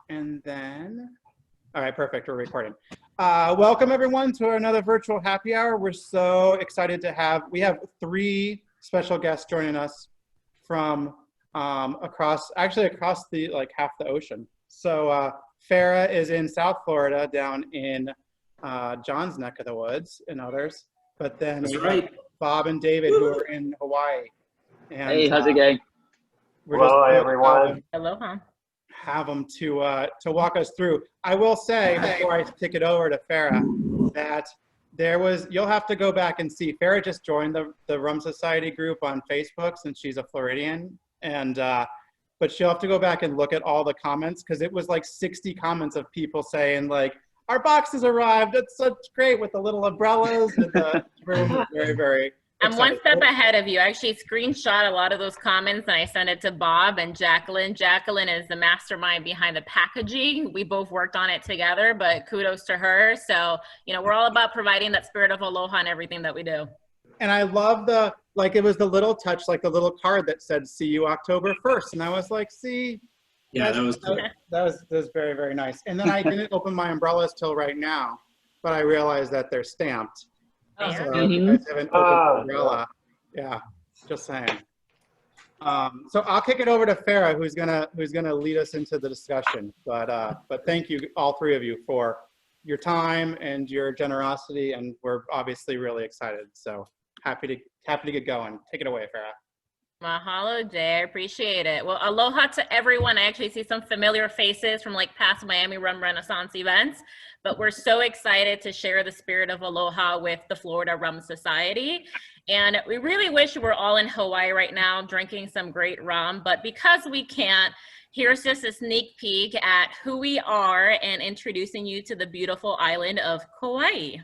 And then, all right, perfect, we're recording. Welcome everyone to another virtual happy hour. We're so excited to have, we have 3 special guests joining us from across the, like half the ocean. So Farah is in South Florida, down in John's neck of the woods and others. But then That's right. Bob and David who are in Hawaii. And, hey, how's it going? Hello, everyone. Aloha. Have them to walk us through. I will say before I kick it over to Farah that you'll have to go back and see. Farah just joined the Rum Society group on Facebook since she's a Floridian, and but she'll have to go back and look at all the comments because it was like 60 comments of people saying like, our boxes arrived. It's such great with the little umbrellas and the room was very, very I'm excited. one step ahead of you. I actually screenshot a lot of those comments and I sent it to Bob and Jacqueline. Jacqueline is the mastermind behind the packaging. We both worked on it together, but kudos to her. So, you know, we're all about providing that spirit of aloha in everything that we do. And I love it was the little touch, like the little card that said, see you October 1st. And I was like, see, Yeah, that was cool. That was very, very nice. And then I didn't open my umbrellas till right now, but I realized that they're stamped. Oh, So yeah. you guys haven't opened the umbrella. Yeah, just saying. So I'll kick it over to Farah, who's gonna lead us into the discussion. But thank you, all 3 of you, for your time and your generosity, and we're obviously really excited. So happy to get going. Take it away, Farah. Mahalo, Jay. I appreciate it. Well, aloha to everyone. I actually see some familiar faces from like past Miami Rum Renaissance events, but we're so excited to share the spirit of aloha with the Florida Rum Society. And we really wish we were all in Hawaii right now drinking some great rum, but because we can't, here's just a sneak peek at who we are and introducing you to the beautiful island of Kauai.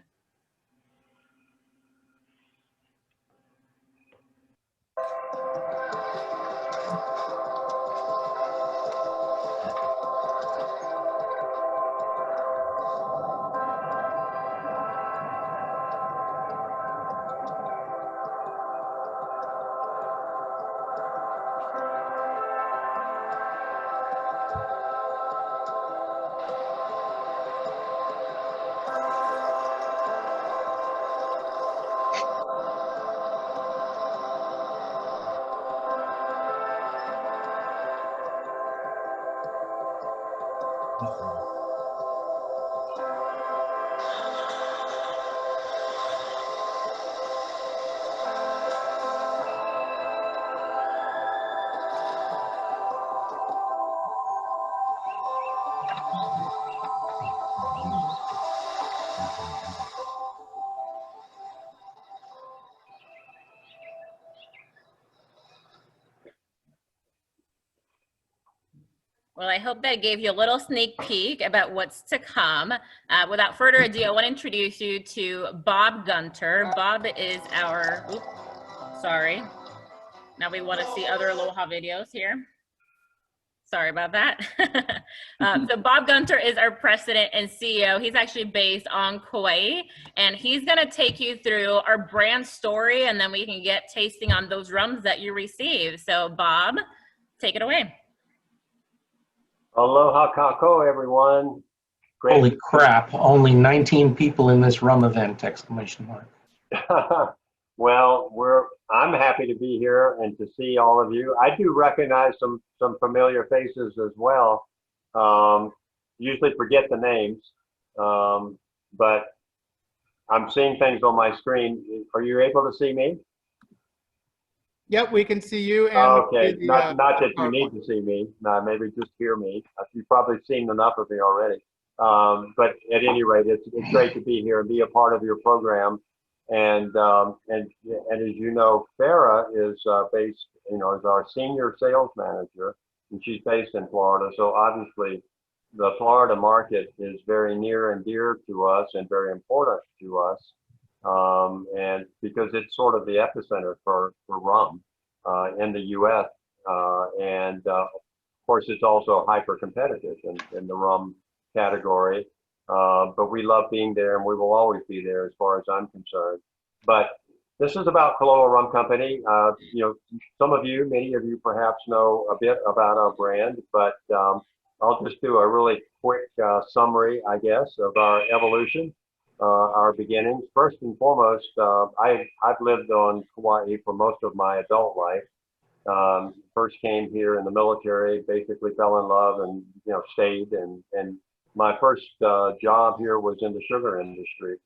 Well, I hope that gave you a little sneak peek about what's to come. Without further ado, I want to introduce you to Bob Gunter. Bob is our, sorry. Now we want to see other Aloha videos here. Sorry about that. So Bob Gunter is our president and CEO. He's actually based on Kauai, and he's going to take you through our brand story, and then we can get tasting on those rums that you receive. So Bob, take it away. Aloha kako, everyone. Great. Holy crap, only 19 people in this rum event, exclamation mark. Well, I'm happy to be here and to see all of you. I do recognize some familiar faces as well. Usually forget the names, but I'm seeing things on my screen. Are you able to see me? Yep, we can see you. And okay, not that you need to see me. Maybe just hear me. You've probably seen enough of me already. But at any rate, it's great to be here and be a part of your program. And as you know, Farah is based, is our senior sales manager, and she's based in Florida. So obviously, the Florida market is very near and dear to us and very important to us. And because it's sort of the epicenter for rum in the U.S. And of course, it's also hyper competitive in the rum category. But we love being there, and we will always be there as far as I'm concerned. But this is about Koloa Rum Company. Some of you, many of you perhaps know a bit about our brand, but I'll just do a really quick summary, I guess, of our evolution, our beginnings. First and foremost, I've lived on Kauai for most of my adult life. First came here in the military, basically fell in love and, stayed. And my first job here was in the sugar industry,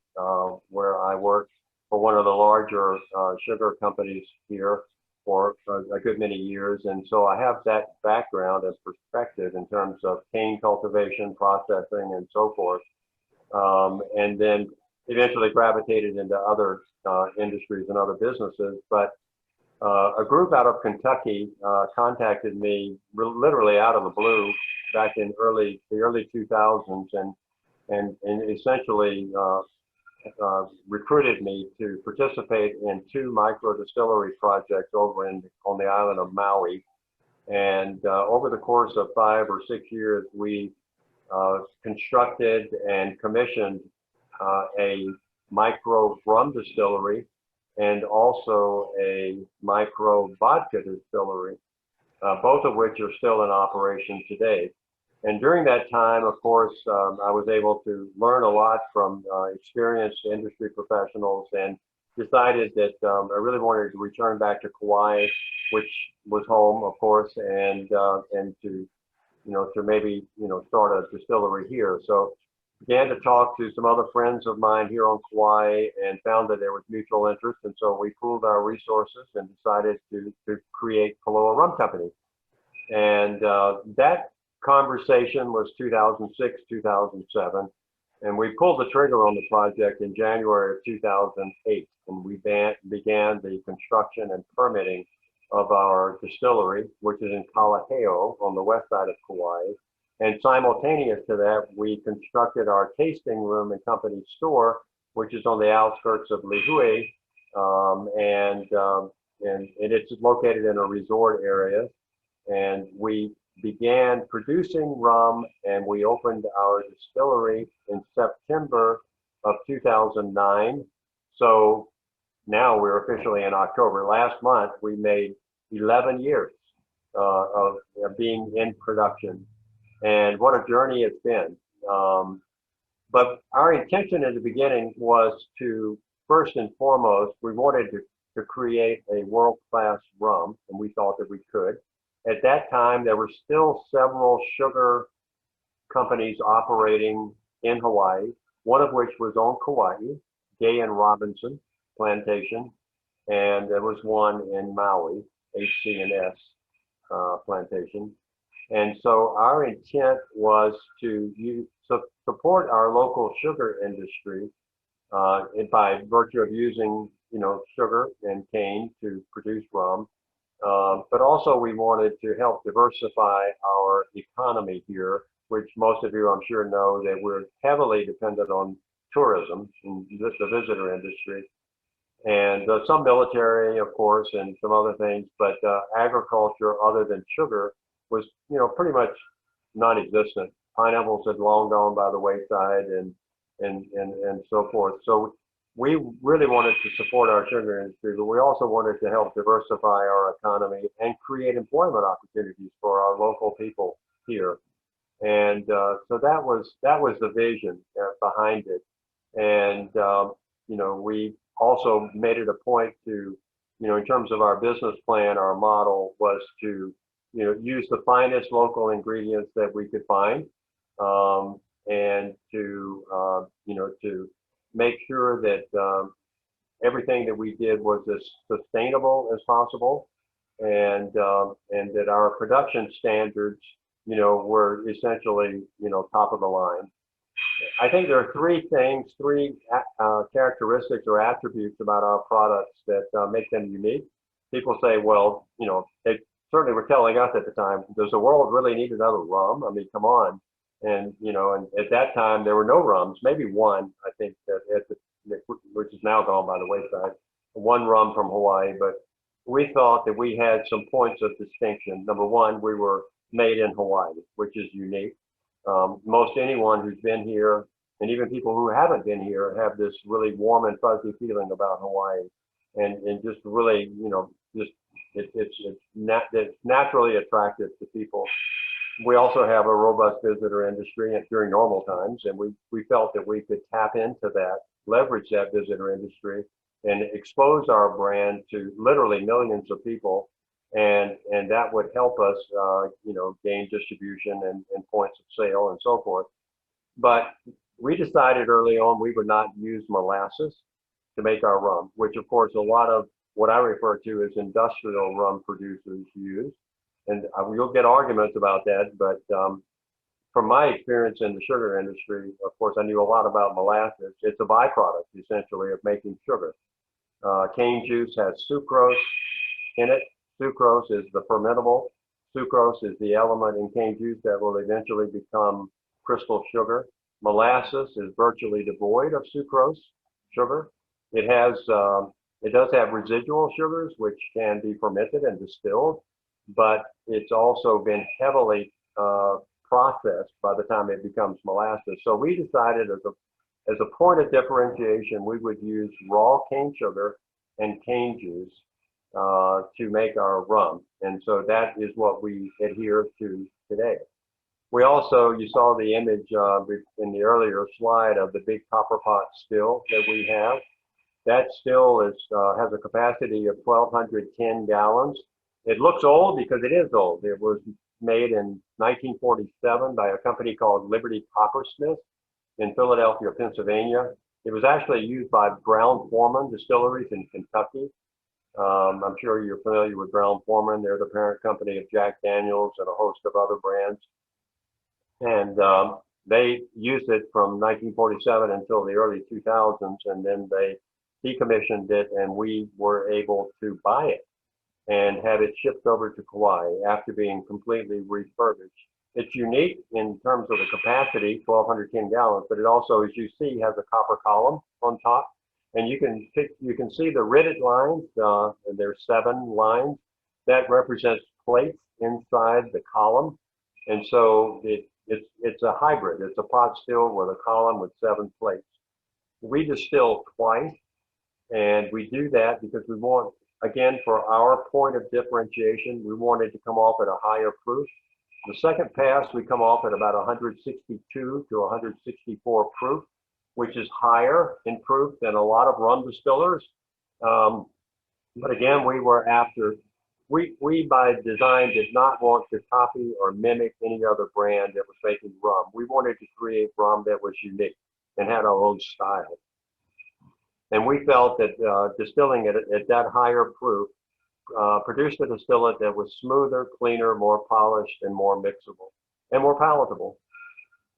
where I worked for one of the larger sugar companies here for a good many years. And so I have that background and perspective in terms of cane cultivation, processing, and so forth. And then eventually gravitated into other industries and other businesses. But a group out of Kentucky contacted me literally out of the blue back in the early 2000s and essentially recruited me to participate in 2 micro distillery projects over on the island of Maui. And over the course of 5 or 6 years, we constructed and commissioned a micro rum distillery and also a micro vodka distillery, both of which are still in operation today. And during that time, of course, I was able to learn a lot from experienced industry professionals and decided that I really wanted to return back to Kauai, which was home, of course, and to maybe start a distillery here. So began to talk to some other friends of mine here on Kauai and found that there was mutual interest, and so we pooled our resources and decided to create Koloa Rum Company. And that conversation was 2006, 2007, and we pulled the trigger on the project in January of 2008, and we began the construction and permitting of our distillery, which is in Kalaheo on the west side of Kauai. And simultaneous to that, we constructed our tasting room and company store, which is on the outskirts of Lihue, and it's located in a resort area. And we began producing rum, and we opened our distillery in September of 2009. So now we're officially in October. Last month, we made 11 years of being in production. And what a journey it's been. But our intention in the beginning was to, first and foremost, we wanted to create a world-class rum, and we thought that we could. At that time, there were still several sugar companies operating in Hawaii, one of which was on Kauai, Gay and Robinson Plantation, and there was one in Maui, HC&S Plantation. And so our intent was to support our local sugar industry by virtue of using, sugar and cane to produce rum. But also we wanted to help diversify our economy here, which most of you I'm sure know that we're heavily dependent on tourism and the visitor industry. And some military, of course, and some other things, but agriculture other than sugar was, pretty much non-existent. Pineapples had long gone by the wayside and so forth. So we really wanted to support our sugar industry, but we also wanted to help diversify our economy and create employment opportunities for our local people here. And so that was the vision behind it. And, we also made it a point to, in terms of our business plan, our model was to, use the finest local ingredients that we could find, and to, to make sure that everything that we did was as sustainable as possible, and that our production standards, were essentially, top of the line. I think there are three characteristics or attributes about our products that make them unique. People say, well, they certainly were telling us at the time, does the world really need another rum? I mean, come on. And, and at that time, there were no rums, maybe one, I think, which is now gone by the wayside, one rum from Hawaii. But we thought that we had some points of distinction. Number one, we were made in Hawaii, which is unique. Most anyone who's been here, and even people who haven't been here, have this really warm and fuzzy feeling about Hawaii, and just really, it's naturally attractive to people. we also have a robust visitor industry during normal times, and we felt that we could tap into that, leverage that visitor industry, and expose our brand to literally millions of people, and that would help us, gain distribution and points of sale and so forth. But we decided early on we would not use molasses to make our rum, which of course a lot of what I refer to as industrial rum producers use. And we'll get arguments about that, but from my experience in the sugar industry, of course, I knew a lot about molasses. It's a byproduct, essentially, of making sugar. Cane juice has sucrose in it. Sucrose is the fermentable. Sucrose is the element in cane juice that will eventually become crystal sugar. Molasses is virtually devoid of sucrose, sugar. It does have residual sugars, which can be fermented and distilled, but it's also been heavily processed by the time it becomes molasses. So we decided as a point of differentiation, we would use raw cane sugar and cane juice to make our rum. And so that is what we adhere to today. We also, you saw the image in the earlier slide of the big copper pot still that we have. That still has a capacity of 1,210 gallons. It looks old because it is old. It was made in 1947 by a company called Liberty Coppersmith in Philadelphia, Pennsylvania. It was actually used by Brown-Forman distilleries in Kentucky. I'm sure you're familiar with Brown-Forman. They're the parent company of Jack Daniels and a host of other brands. And they used it from 1947 until the early 2000s, and then they decommissioned it, and we were able to buy it and have it shipped over to Kauai after being completely refurbished. It's unique in terms of the capacity, 1,210 gallons, but it also, as you see, has a copper column on top. And you can see the rivet lines, and there's 7 lines. That represents plates inside the column. And so it's a hybrid. It's a pot still with a column with 7 plates. We distill twice, and we do that because we want, again, for our point of differentiation, we wanted to come off at a higher proof. The second pass, we come off at about 162 to 164 proof, which is higher in proof than a lot of rum distillers. But again, we by design did not want to copy or mimic any other brand that was making rum. We wanted to create rum that was unique and had our own style. And we felt that distilling it at that higher proof produced a distillate that was smoother, cleaner, more polished, and more mixable, and more palatable.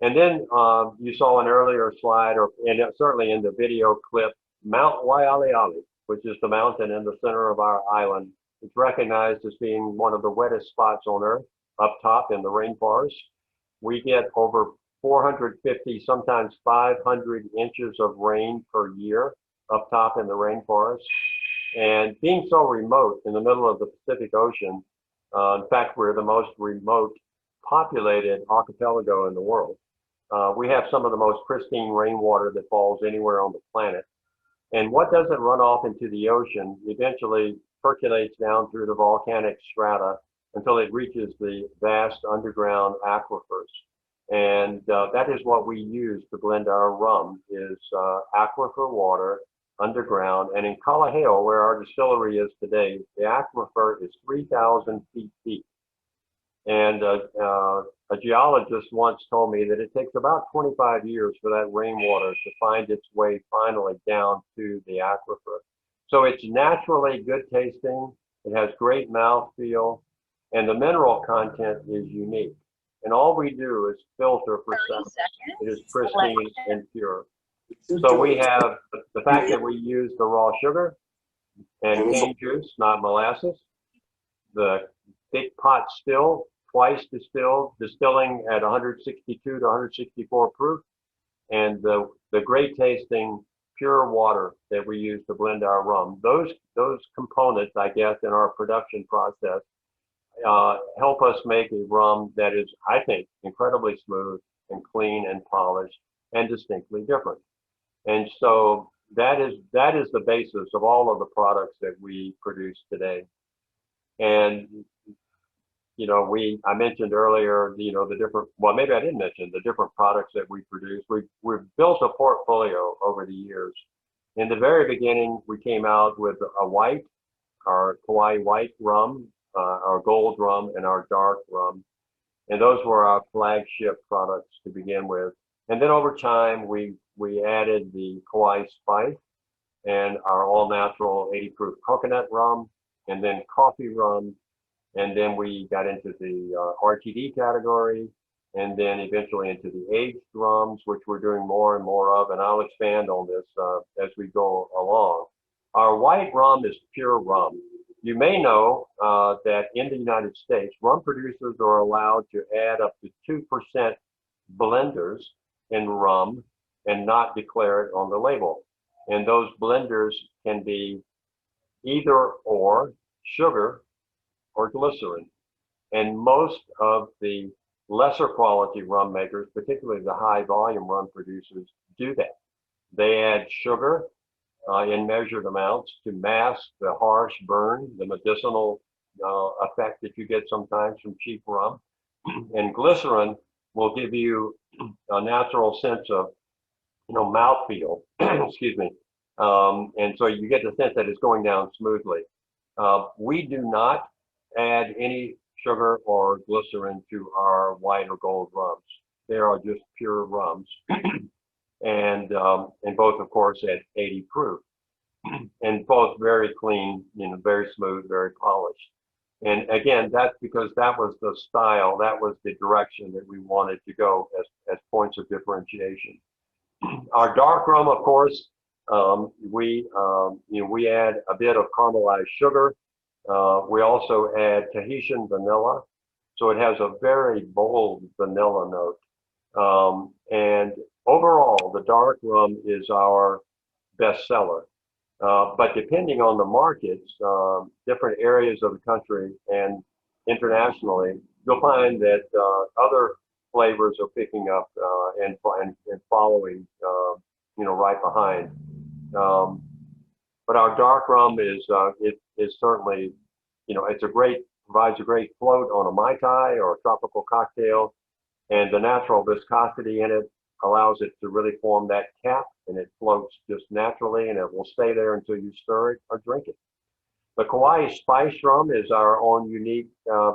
And then you saw an earlier slide, and certainly in the video clip, Mount Waialeale, which is the mountain in the center of our island. It's recognized as being one of the wettest spots on Earth, up top in the rainforest. We get over 450, sometimes 500 inches of rain per year up top in the rainforest. And being so remote in the middle of the Pacific Ocean, in fact, we're the most remote populated archipelago in the world. We have some of the most pristine rainwater that falls anywhere on the planet. And what doesn't run off into the ocean eventually percolates down through the volcanic strata until it reaches the vast underground aquifers. And that is what we use to blend our rum, is aquifer water underground. And in Kalaheo, where our distillery is today, the aquifer is 3,000 feet deep. And a geologist once told me that it takes about 25 years for that rainwater to find its way finally down to the aquifer. So it's naturally good tasting, it has great mouthfeel, and the mineral content is unique. And all we do is filter for seconds. It is pristine and pure. So we have the fact that we use the raw sugar and cane juice, not molasses. The big pot still, twice distilled, distilling at 162 to 164 proof. And the great tasting pure water that we use to blend our rum. Those components, I guess, in our production process help us make a rum that is, I think, incredibly smooth and clean and polished and distinctly different. And so that is the basis of all of the products that we produce today. And I mentioned earlier, the different, well, maybe I didn't mention the different products that we produce. We've built a portfolio over the years. In the very beginning, we came out with our Kauai white rum, our gold rum, and our dark rum. And those were our flagship products to begin with. And then over time, we added the Kauai Spice and our all-natural 80 proof coconut rum, and then coffee rum. And then we got into the RTD category, and then eventually into the aged rums, which we're doing more and more of. And I'll expand on this as we go along. Our white rum is pure rum. You may know that in the United States, rum producers are allowed to add up to 2% blenders in rum and not declare it on the label. And those blenders can be either or sugar or glycerin. And most of the lesser quality rum makers, particularly the high volume rum producers, do that. They add sugar in measured amounts to mask the harsh burn, the medicinal effect that you get sometimes from cheap rum. And glycerin will give you a natural sense of, mouthfeel, excuse me. And so you get the sense that it's going down smoothly. We do not add any sugar or glycerin to our white or gold rums. They are just pure rums. And both, of course, at 80 proof. And both very clean, very smooth, very polished. And again, that's because that was the style, that was the direction that we wanted to go as points of differentiation. Our dark rum, of course, we add a bit of caramelized sugar. We also add Tahitian vanilla, so it has a very bold vanilla note. And overall, the dark rum is our best seller. But depending on the markets, different areas of the country and internationally, you'll find that other flavors are picking up and following, right behind. But our dark rum is certainly, provides a great float on a Mai Tai or a tropical cocktail, and the natural viscosity in it allows it to really form that cap, and it floats just naturally, and it will stay there until you stir it or drink it. The Kauai Spice Rum is our own unique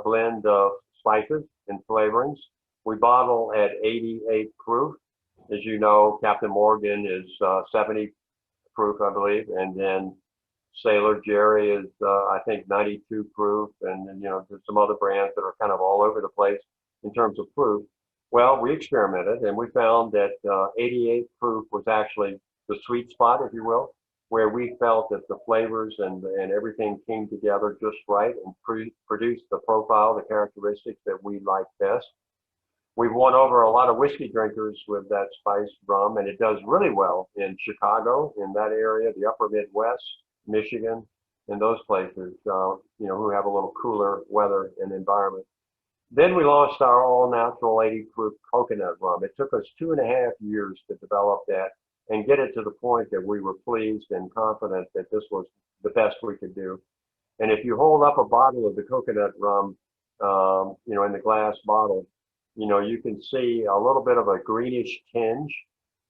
blend of spices and flavorings. We bottle at 88 proof. As you know, Captain Morgan is 70 proof, I believe, and then Sailor Jerry is, I think, 92 proof, and then, there's some other brands that are kind of all over the place in terms of proof. Well, we experimented, and we found that 88 proof was actually the sweet spot, if you will, where we felt that the flavors and everything came together just right and produced the profile, the characteristics that we like best. We've won over a lot of whiskey drinkers with that spiced rum, and it does really well in Chicago, in that area, the upper Midwest, Michigan, and those places, who have a little cooler weather and environment. Then we launched our all-natural 80 proof coconut rum. It took us 2.5 years to develop that and get it to the point that we were pleased and confident that this was the best we could do. And if you hold up a bottle of the coconut rum, in the glass bottle, you can see a little bit of a greenish tinge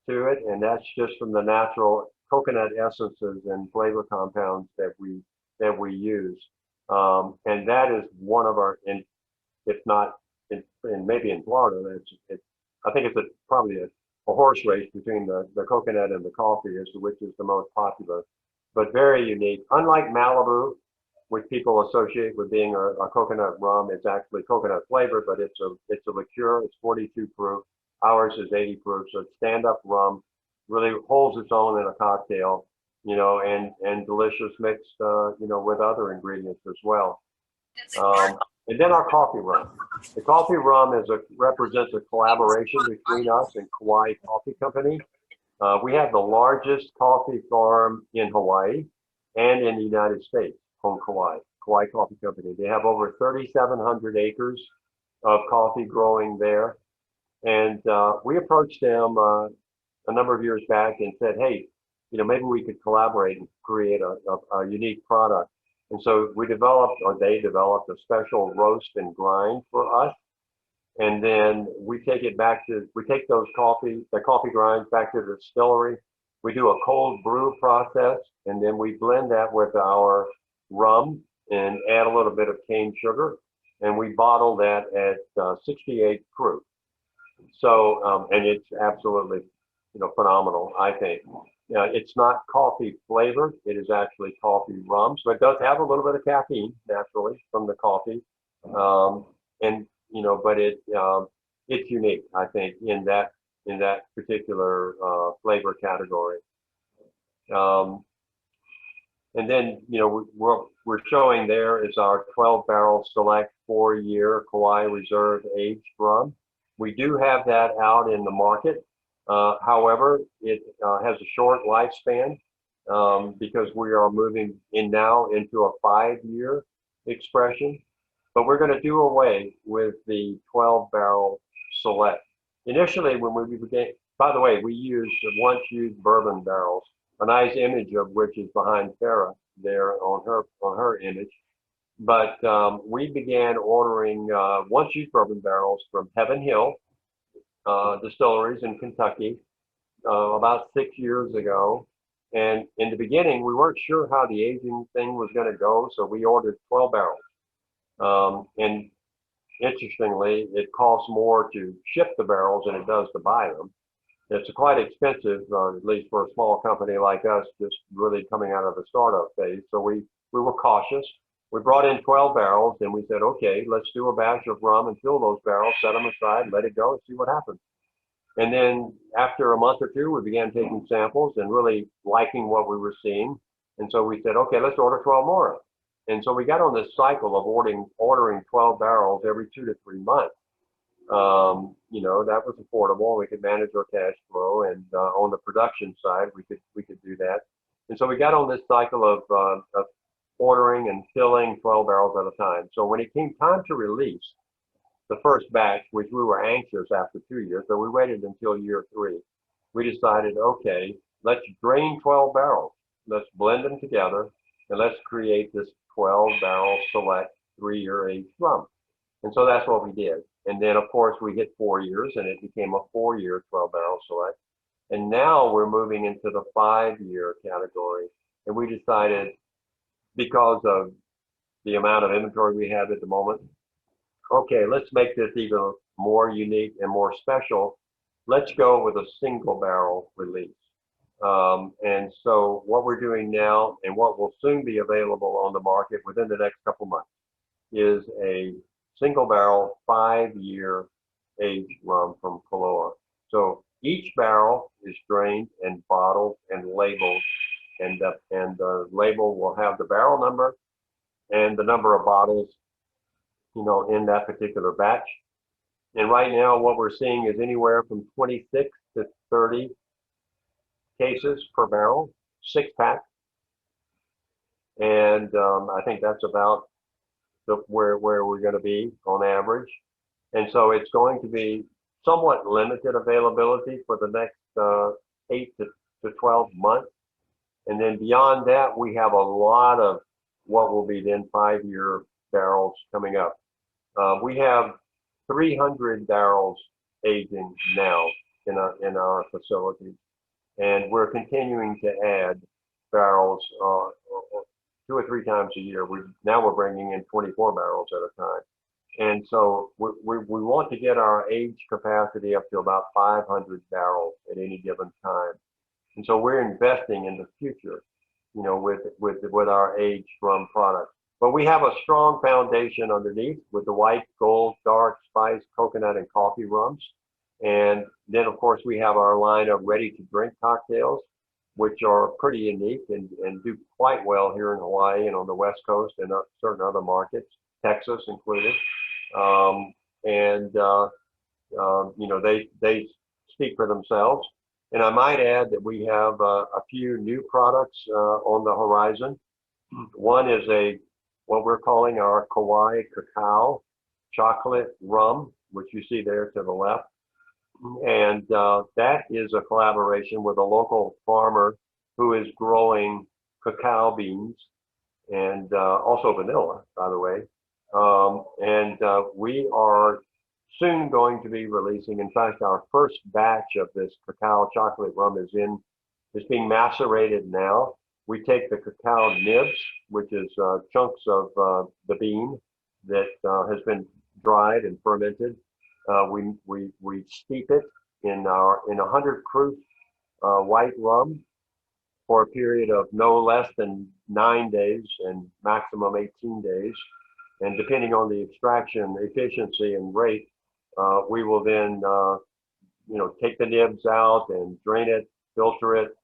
to it, and that's just from the natural coconut essences and flavor compounds that we use. And that is one of our, if not, maybe in Florida, I think it's probably a horse race between the coconut and the coffee as to which is the most popular, but very unique. Unlike Malibu, which people associate with being a coconut rum, it's actually coconut flavored, but it's a liqueur. It's 42 proof. Ours is 80 proof, so it's stand-up rum. Really holds its own in a cocktail, and delicious mixed, with other ingredients as well. And then our coffee rum. The coffee rum represents a collaboration between us and Kauai Coffee Company. We have the largest coffee farm in Hawaii and in the United States on Kauai Coffee Company. They have over 3,700 acres of coffee growing there. And we approached them a number of years back and said, hey, maybe we could collaborate and create a unique product. And so we developed, or they developed, a special roast and grind for us. And then we take those the coffee grinds back to the distillery. We do a cold brew process, and then we blend that with our rum and add a little bit of cane sugar, and we bottle that at 68 proof. So, and it's absolutely, phenomenal, I think. It's not coffee flavored. It is actually coffee rum. So it does have a little bit of caffeine naturally from the coffee. And, but it's unique, I think, in that particular flavor category. And then, we're showing there is our 12 barrel select 4-year Kauai Reserve aged rum. We do have that out in the market. However, it has a short lifespan because we are moving now into a 5-year expression. But we're going to do away with the 12 barrel select. Initially, when we began, by the way, we once used bourbon barrels, a nice image of which is behind Farah there on her image. But we began ordering once used bourbon barrels from Heaven Hill distilleries in Kentucky about 6 years ago. And in the beginning, we weren't sure how the aging thing was going to go, so we ordered 12 barrels. And interestingly, it costs more to ship the barrels than it does to buy them. It's quite expensive, at least for a small company like us, just really coming out of the startup phase. So we were cautious. We brought in 12 barrels and we said, okay, let's do a batch of rum and fill those barrels, set them aside, let it go and see what happens. And then after a month or two, we began taking samples and really liking what we were seeing. And so we said, okay, let's order 12 more. And so we got on this cycle of ordering 12 barrels every 2 to 3 months. That was affordable. We could manage our cash flow, and on the production side, we could do that. And so we got on this cycle of ordering and filling 12 barrels at a time. So when it came time to release the first batch, which we were anxious after 2 years, so we waited until year 3. We decided, okay, let's drain 12 barrels. Let's blend them together, and let's create this 12 barrel select 3-year aged rum. And so that's what we did. And then, of course, we hit 4 years, and it became a 4-year 12 barrel select. And now we're moving into the 5-year category. And we decided, because of the amount of inventory we have at the moment, okay, let's make this even more unique and more special. Let's go with a single barrel release. And so what we're doing now, and what will soon be available on the market within the next couple months, is a single barrel 5-year aged rum from Koloa. So each barrel is drained and bottled and labeled, and the label will have the barrel number and the number of bottles, in that particular batch. And right now, what we're seeing is anywhere from 26 to 30 cases per barrel, 6-pack. And I think that's about where we're going to be on average. And so it's going to be somewhat limited availability for the next 8 to 12 months. And then beyond that, we have a lot of what will be then 5-year barrels coming up. We have 300 barrels aging now in our facilities, and we're continuing to add barrels 2 or 3 times a year. Now we're bringing in 24 barrels at a time. And so we want to get our age capacity up to about 500 barrels at any given time. And so we're investing in the future, with our aged rum product. But we have a strong foundation underneath with the white, gold, dark, spice, coconut, and coffee rums. And then, of course, we have our line of ready-to-drink cocktails, which are pretty unique and do quite well here in Hawaii and on the West Coast and certain other markets, Texas included. They speak for themselves. And I might add that we have a few new products on the horizon. One is what we're calling our Kauai Cacao chocolate rum, which you see there to the left. And that is a collaboration with a local farmer who is growing cacao beans and also vanilla, by the way. We are soon going to be releasing, in fact, our first batch of this cacao chocolate rum is being macerated now. We take the cacao nibs, which is chunks of the bean that has been dried and fermented. We steep it in 100 proof white rum for a period of no less than 9 days and maximum 18 days. And depending on the extraction efficiency and rate, we will then, take the nibs out and drain it, filter it,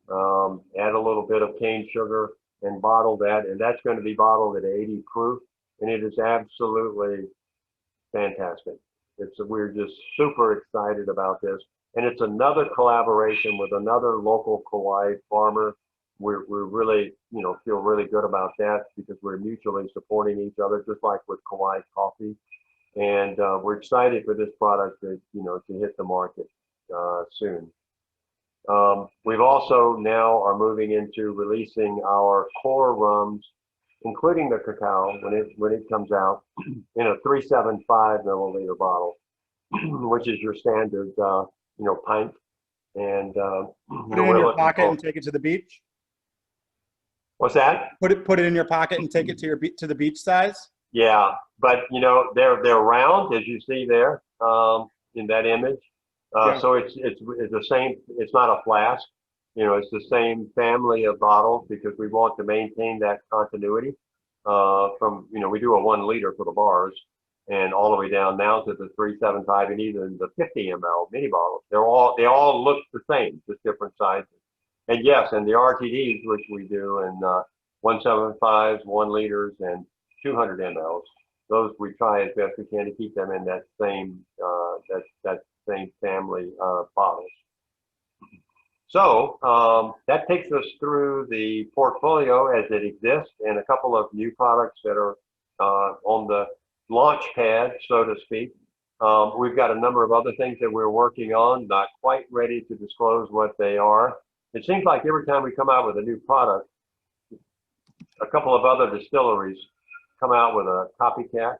add a little bit of cane sugar and bottle that. And that's going to be bottled at 80 proof. And it is absolutely fantastic. We're just super excited about this. And it's another collaboration with another local Kauai farmer. We're really, feel really good about that because we're mutually supporting each other, just like with Kauai coffee. And we're excited for this product to hit the market soon. We've also now are moving into releasing our core rums, including the cacao when it comes out in a 375 milliliter bottle, which is your standard pint. And put it in your pocket and take it to the beach. What's that? Put it in your pocket and take it to the beach size. Yeah, but they're round, as you see there in that image. Yeah. So it's the same. It's not a flask. It's the same family of bottles because we want to maintain that continuity from we do a 1 liter for the bars and all the way down now to the 375 and even the 50 ml mini bottles. They all look the same, just different sizes. And yes, and the RTDs, which we do in 175s, 1 liters, and 200 mLs. Those we try as best we can to keep them in that same same family of bottles. So that takes us through the portfolio as it exists, and a couple of new products that are on the launch pad, so to speak. We've got a number of other things that we're working on, not quite ready to disclose what they are. It seems like every time we come out with a new product, a couple of other distilleries come out with a copycat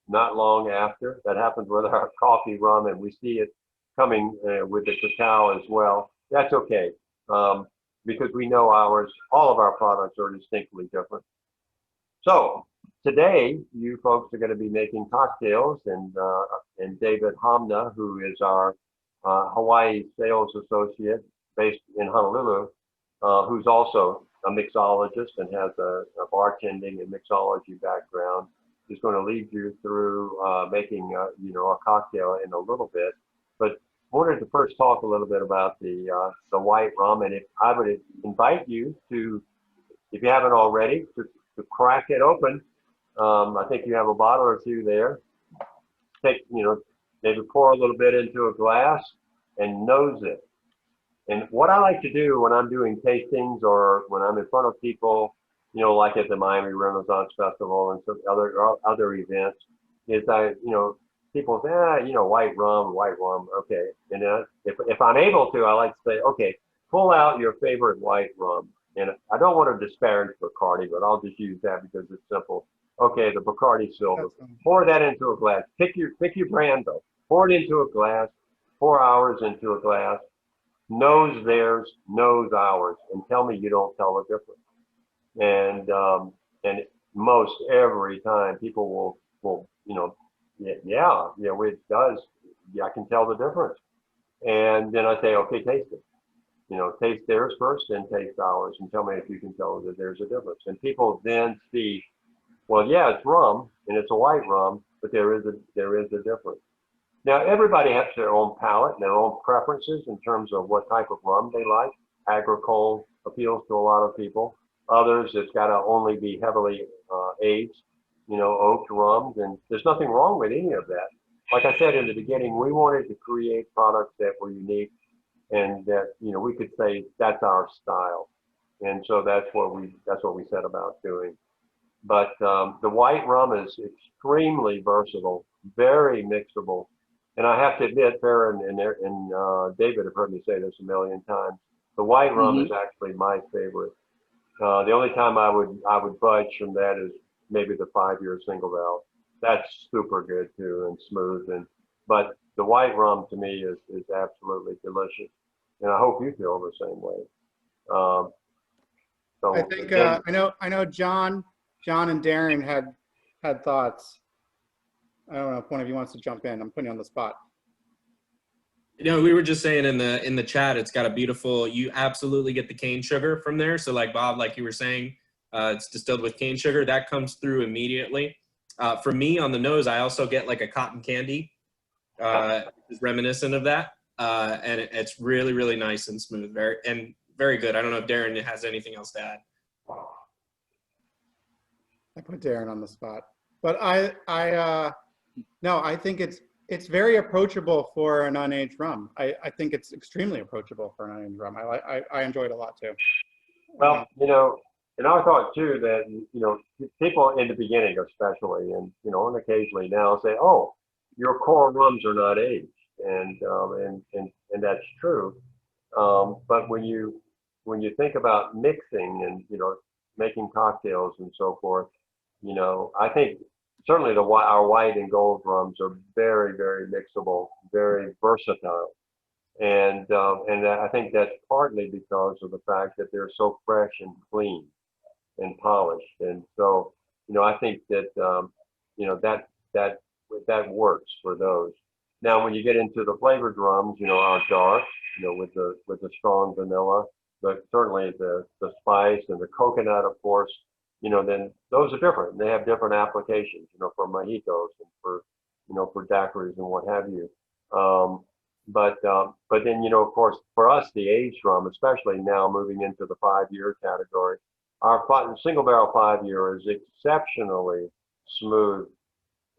not long after. That happens with our coffee rum, and we see it coming with the cacao as well. That's okay, because we know all of our products are distinctly different. So today, you folks are going to be making cocktails, and David Hamna, who is our Hawaii sales associate based in Honolulu, who's also a mixologist and has a bartending and mixology background, is going to lead you through making a cocktail in a little bit. But I wanted to first talk a little bit about the white rum, and if I would invite you to, if you haven't already, to crack it open. I think you have a bottle or two there. Take, maybe pour a little bit into a glass and nose it. And what I like to do when I'm doing tastings or when I'm in front of people, like at the Miami Renaissance Festival and some other events, is people say, white rum, okay. And if I'm able to, I like to say, okay, pull out your favorite white rum. And I don't want to disparage Bacardi, but I'll just use that because it's simple. Okay, the Bacardi Silver. Pour that into a glass. Pick your brand though. Pour it into a glass. Pour ours into a glass. Nose theirs, nose ours, and tell me you don't tell the difference. And most every time people will it does. Yeah, I can tell the difference. And then I say, okay, taste it. Taste theirs first, then taste ours, and tell me if you can tell that there's a difference. And people then see, well, yeah, it's rum and it's a white rum, but there is a difference. Now, everybody has their own palate and their own preferences in terms of what type of rum they like. Agricole appeals to a lot of people. Others, it's got to only be heavily aged, oaked rums, and there's nothing wrong with any of that. Like I said in the beginning, we wanted to create products that were unique and that, we could say that's our style. And so that's what we set about doing. But the white rum is extremely versatile, very mixable. And I have to admit, Farrah and David have heard me say this a million times. The white rum is actually my favorite. The only time I would budge from that is maybe the 5-year single barrel. That's super good too and smooth. But the white rum to me is absolutely delicious, and I hope you feel the same way. So I think again, I know John and Darren had thoughts. I don't know if one of you wants to jump in. I'm putting you on the spot. We were just saying in the chat, it's got a beautiful, you absolutely get the cane sugar from there. So like Bob, like you were saying, it's distilled with cane sugar. That comes through immediately. For me on the nose, I also get like a cotton candy, is reminiscent of that. And it's really, really nice and smooth, very good. I don't know if Darren has anything else to add. I put Darren on the spot, but no, I think it's very approachable for an unaged rum. I think it's extremely approachable for an unaged rum. I enjoy it a lot too. well, and I thought too that, people in the beginning especially, and, and occasionally now say, oh, your core rums are not aged. And that's true. But when you think about mixing and, making cocktails and so forth, I think certainly our white and gold rums are very, very mixable, very versatile. And I think that's partly because of the fact that they're so fresh and clean and polished. And so, I think that, that works for those. Now, when you get into the flavored rums, our dark, with the strong vanilla, but certainly the spice and the coconut, of course, then those are different. They have different applications, for mojitos and for daiquiris and what have you. But then, of course, for us, the aged rum, especially now moving into the 5-year category, our single barrel 5-year is exceptionally smooth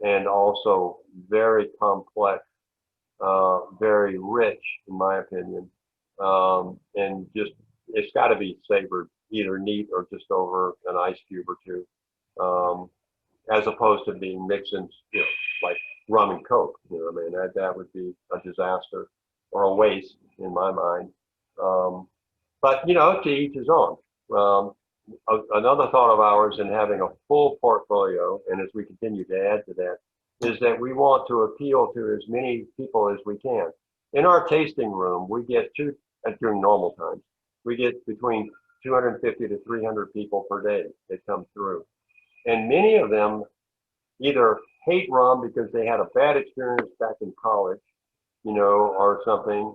and also very complex, very rich, in my opinion. And just, it's got to be savored either neat or just over an ice cube or two, as opposed to being mixed in, like rum and Coke. That would be a disaster or a waste in my mind. But to each his own. Another thought of ours in having a full portfolio, and as we continue to add to that, is that we want to appeal to as many people as we can. In our tasting room, we get during normal times, we get between 250 to 300 people per day that come through. And many of them either hate rum because they had a bad experience back in college, or something,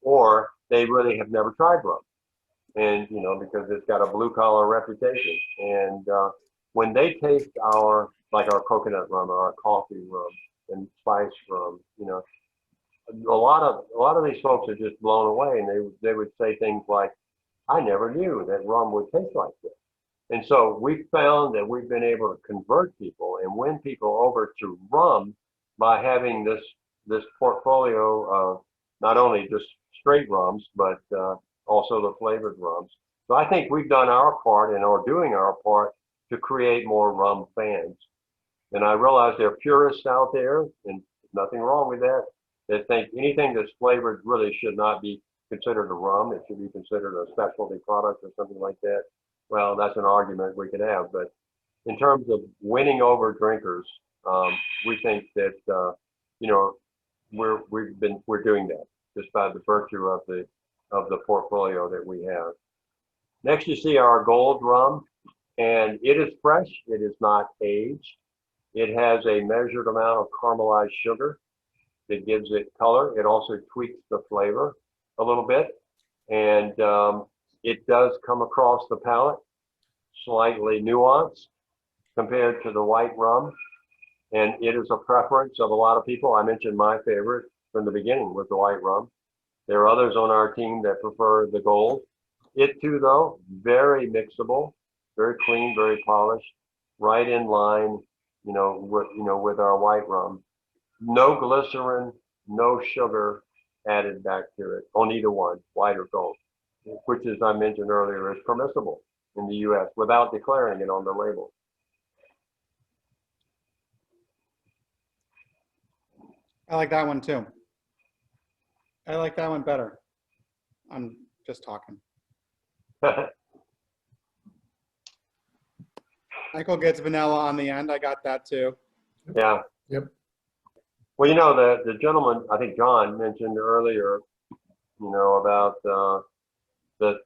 or they really have never tried rum. And, because it's got a blue collar reputation. And when they taste our coconut rum or our coffee rum and spice rum, a lot of these folks are just blown away, and they would say things like, I never knew that rum would taste like this. And so we found that we've been able to convert people and win people over to rum by having this portfolio of not only just straight rums, but also the flavored rums. So I think we've done our part and are doing our part to create more rum fans. And I realize there are purists out there, and nothing wrong with that think anything that's flavored really should not be considered a rum. It should be considered a specialty product or something like that. Well, that's an argument we could have. But in terms of winning over drinkers, we think that we're doing that just by the virtue of the portfolio that we have. Next, you see our gold rum, and it is fresh. It is not aged. It has a measured amount of caramelized sugar that gives it color. It also tweaks the flavor a little bit, and it does come across the palate slightly nuanced compared to the white rum, and it is a preference of a lot of people. I mentioned my favorite from the beginning was the white rum. There are others on our team that prefer the gold. It too, though, very mixable, very clean, very polished, right in line, with our white rum. No glycerin, no sugar added back to it on either one, white or gold, which, as I mentioned earlier, is permissible in the U.S. without declaring it on the label. I like that one too. I like that one better. I'm just talking. Michael gets vanilla on the end. I got that too. Yeah. Yep. Well, the gentleman, I think John mentioned earlier, about the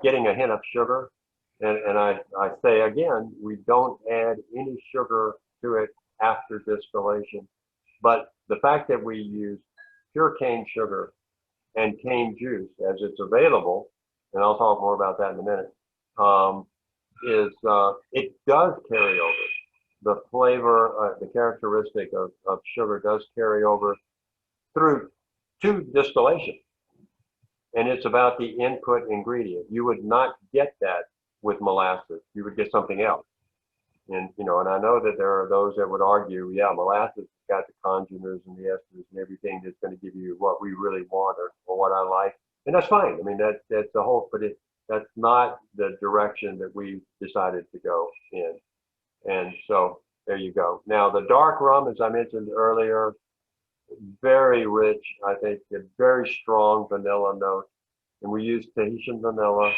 getting a hint of sugar. And I say again, we don't add any sugar to it after distillation. But the fact that we use pure cane sugar and cane juice as it's available, and I'll talk more about that in a minute, it does carry over. The flavor, the characteristic of sugar does carry over through to distillation. And it's about the input ingredient. You would not get that with molasses. You would get something else. And I know that there are those that would argue, yeah, molasses has got the congeners and the esters and everything that's going to give you what we really want or what I like. And that's fine. I mean, that's the whole, but that's not the direction that we decided to go in. And so there you go. Now the dark rum, as I mentioned earlier, very rich, I think, a very strong vanilla note. And we use Tahitian vanilla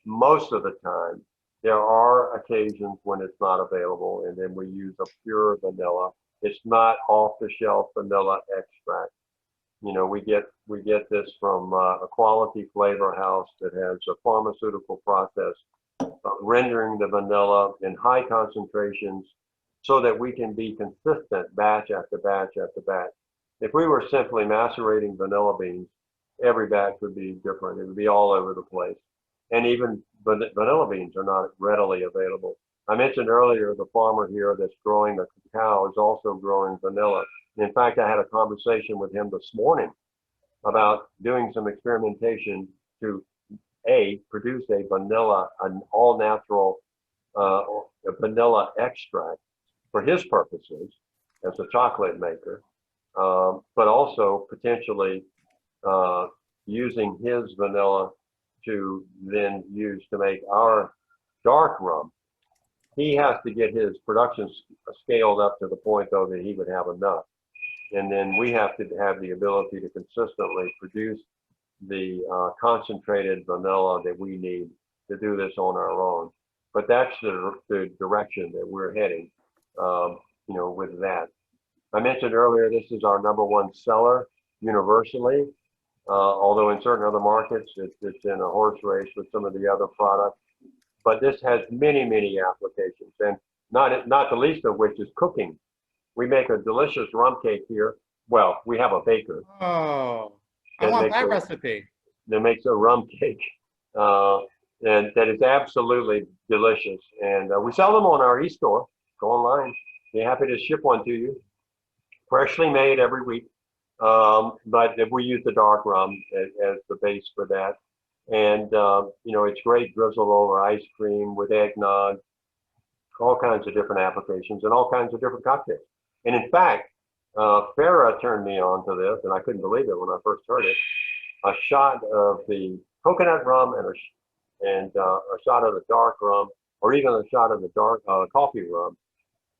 most of the time. There are occasions when it's not available, and then we use a pure vanilla. It's not off-the-shelf vanilla extract. We get this from a quality flavor house that has a pharmaceutical process rendering the vanilla in high concentrations so that we can be consistent batch after batch after batch. If we were simply macerating vanilla beans, every batch would be different. It would be all over the place. And even vanilla beans are not readily available. I mentioned earlier the farmer here that's growing the cacao is also growing vanilla. In fact, I had a conversation with him this morning about doing some experimentation to produce a vanilla, an all natural vanilla extract for his purposes as a chocolate maker, but also potentially using his vanilla to then use to make our dark rum. He has to get his production scaled up to the point, though, that he would have enough. And then we have to have the ability to consistently produce the concentrated vanilla that we need to do this on our own. But that's the direction that we're heading, with that. I mentioned earlier, this is our #1 seller universally, although in certain other markets, it's in a horse race with some of the other products. But this has many, many applications, and not the least of which is cooking. We make a delicious rum cake here. Well, we have a baker. Oh, I want that recipe. That makes a rum cake, and that is absolutely delicious. And we sell them on our e-store. Go online. Be happy to ship one to you. Freshly made every week. But if we use the dark rum as the base for that. And, it's great drizzled over ice cream with eggnog, all kinds of different applications and all kinds of different cocktails. And in fact, Farah turned me on to this, and I couldn't believe it when I first heard it. A shot of the coconut rum and a shot of the dark rum, or even a shot of the dark coffee rum.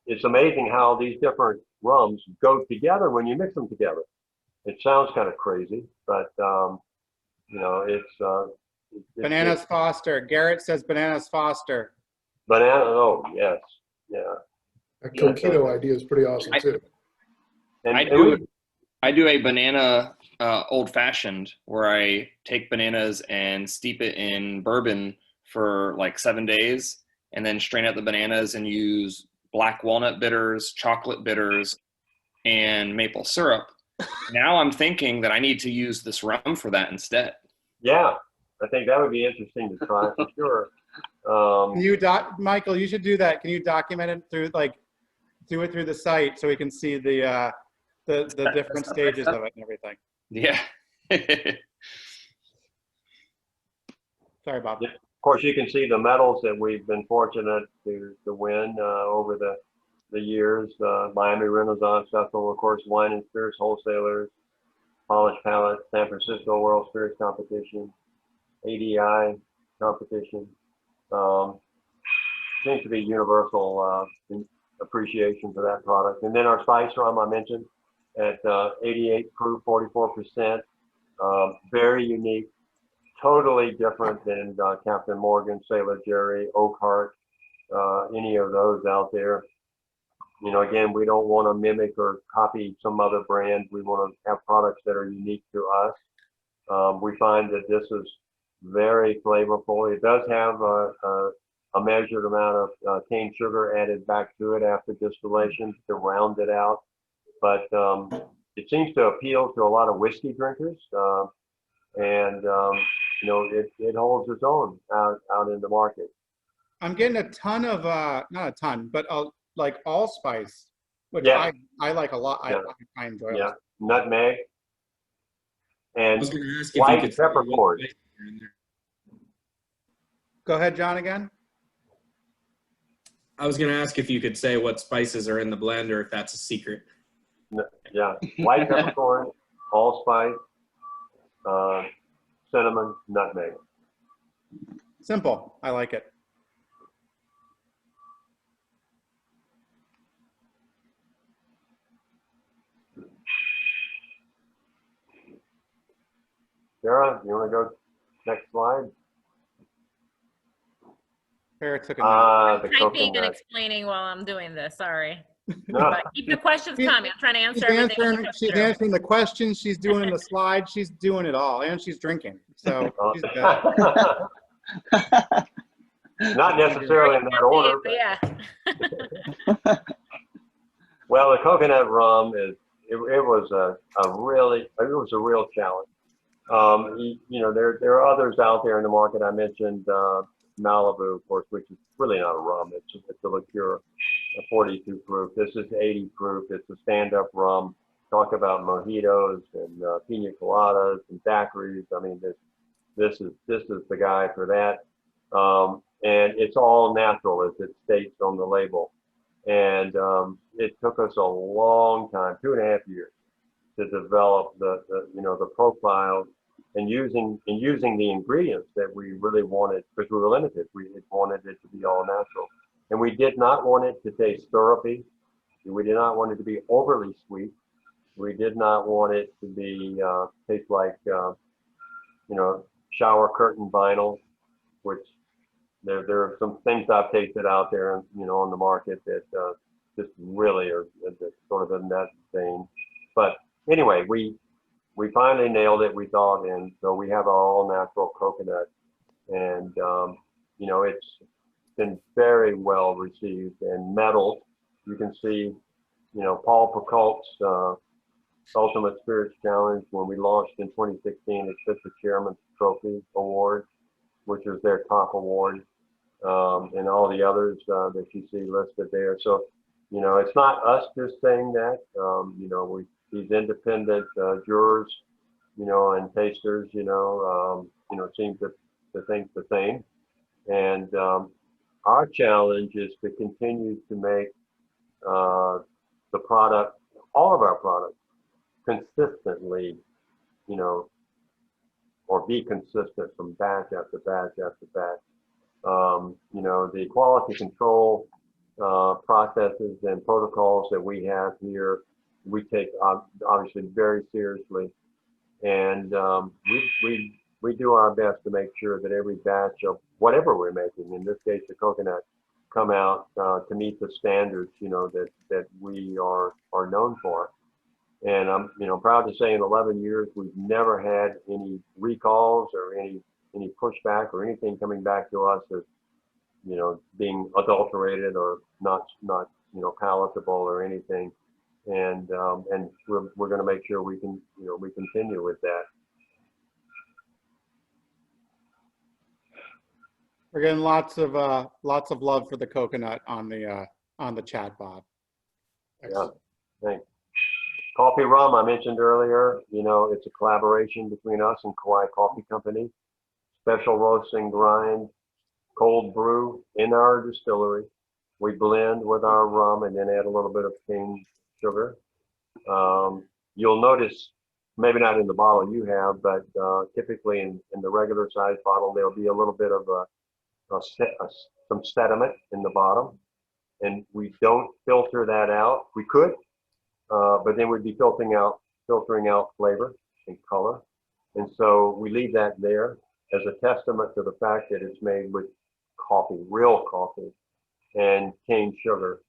It's amazing how these different rums go together when you mix them together. It sounds kind of crazy, but it's Bananas Foster. Garrett says Bananas Foster. Banana. Oh yes, yeah. That coquito idea is pretty awesome too. And, I do a banana old fashioned where I take bananas and steep it in bourbon for like 7 days, and then strain out the bananas and use black walnut bitters, chocolate bitters, and maple syrup. Now I'm thinking that I need to use this rum for that instead. Yeah, I think that would be interesting to try for sure. Michael, you should do that. Can you document it through, do it through the site so we can see the different stages of it and everything? Yeah. Sorry, Bob. Of course, you can see the medals that we've been fortunate to win over the years. Miami Renaissance Festival, of course, Wine and Spirits Wholesalers, Polished Palate, San Francisco World Spirits Competition, ADI competition. Seems to be universal appreciation for that product. And then our spice rum I mentioned at 88 proof, 44%, very unique, totally different than Captain Morgan, Sailor Jerry, Oak Heart. any of those out there. You know, again, we don't want to mimic or copy some other brand. We want to have products that are unique to us. We find that this is very flavorful. It does have a measured amount of cane sugar added back to it after distillation to round it out. But it seems to appeal to a lot of whiskey drinkers. And you know, it holds its own out in the market. I'm getting a ton of, not a ton, but like allspice, which Yeah. I like a lot. Yeah. I enjoy Yeah, it. nutmeg I and was going to ask if you white could say what peppercorn. spices are in there. Go ahead, John, again. I was going to ask if you could say what spices are in the blend or if that's a secret. Yeah, white peppercorn, allspice, cinnamon, nutmeg. Simple. I like it. Sarah, you want to go next slide? Farrah took a note. The Typing and coconut. explaining while I'm doing this. Sorry. No, But keep the questions coming. I'm trying to answer everything. that comes She's through. answering the questions. She's doing the slides. She's doing it all, and she's drinking. So she's good. not necessarily in that order. But yeah. Well, the coconut rum is it was a real challenge. You know, there are others out there in the market. I mentioned Malibu, of course, which is really not a rum. It's a liqueur, a 42 proof. This is 80 proof. It's a stand-up rum. Talk about mojitos and pina coladas and daiquiris. I mean, this is the guy for that. And it's all natural, as it states on the label. And it took us a long time, 2.5 years, to develop the profile and using the ingredients that we really wanted, because we were limited. We wanted it to be all natural, and we did not want it to taste syrupy. We did not want it to be overly sweet. We did not want it to be taste like shower curtain vinyl, which there are some things I've tasted out there, on the market that just really are sort of in that vein. But anyway, we finally nailed it, we thought, and so we have our all natural coconut, and it's been very well received and medaled. You can see, Paul Percult's Ultimate Spirits Challenge, when we launched in 2016, it took the Chairman's Trophy Award, which is their top award, and all the others that you see listed there. So, it's not us just saying that. These independent jurors, and tasters, seem to think the same. And our challenge is to continue to make the product, all of our products, consistently, or be consistent from batch after batch after batch. The quality control processes and protocols that we have here, we take obviously very seriously, and we do our best to make sure that every batch of whatever we're making, in this case the coconut, come out to meet the standards that we are known for. And I'm proud to say in 11 years we've never had any recalls or any pushback or anything coming back to us as being adulterated or not palatable or anything. And we're going to make sure we continue with that. We're getting lots of love for the coconut on the chat, Bob. Yeah, thanks. Coffee rum, I mentioned earlier, it's a collaboration between us and Kauai Coffee Company. Special roasting grind, cold brew in our distillery. We blend with our rum and then add a little bit of cane sugar. You'll notice, maybe not in the bottle you have, but typically in the regular size bottle, there'll be a little bit of some sediment in the bottom. And we don't filter that out. We could, but then we'd be filtering out flavor and color. And so we leave that there as a testament to the fact that it's made with coffee, real coffee. and cane sugar.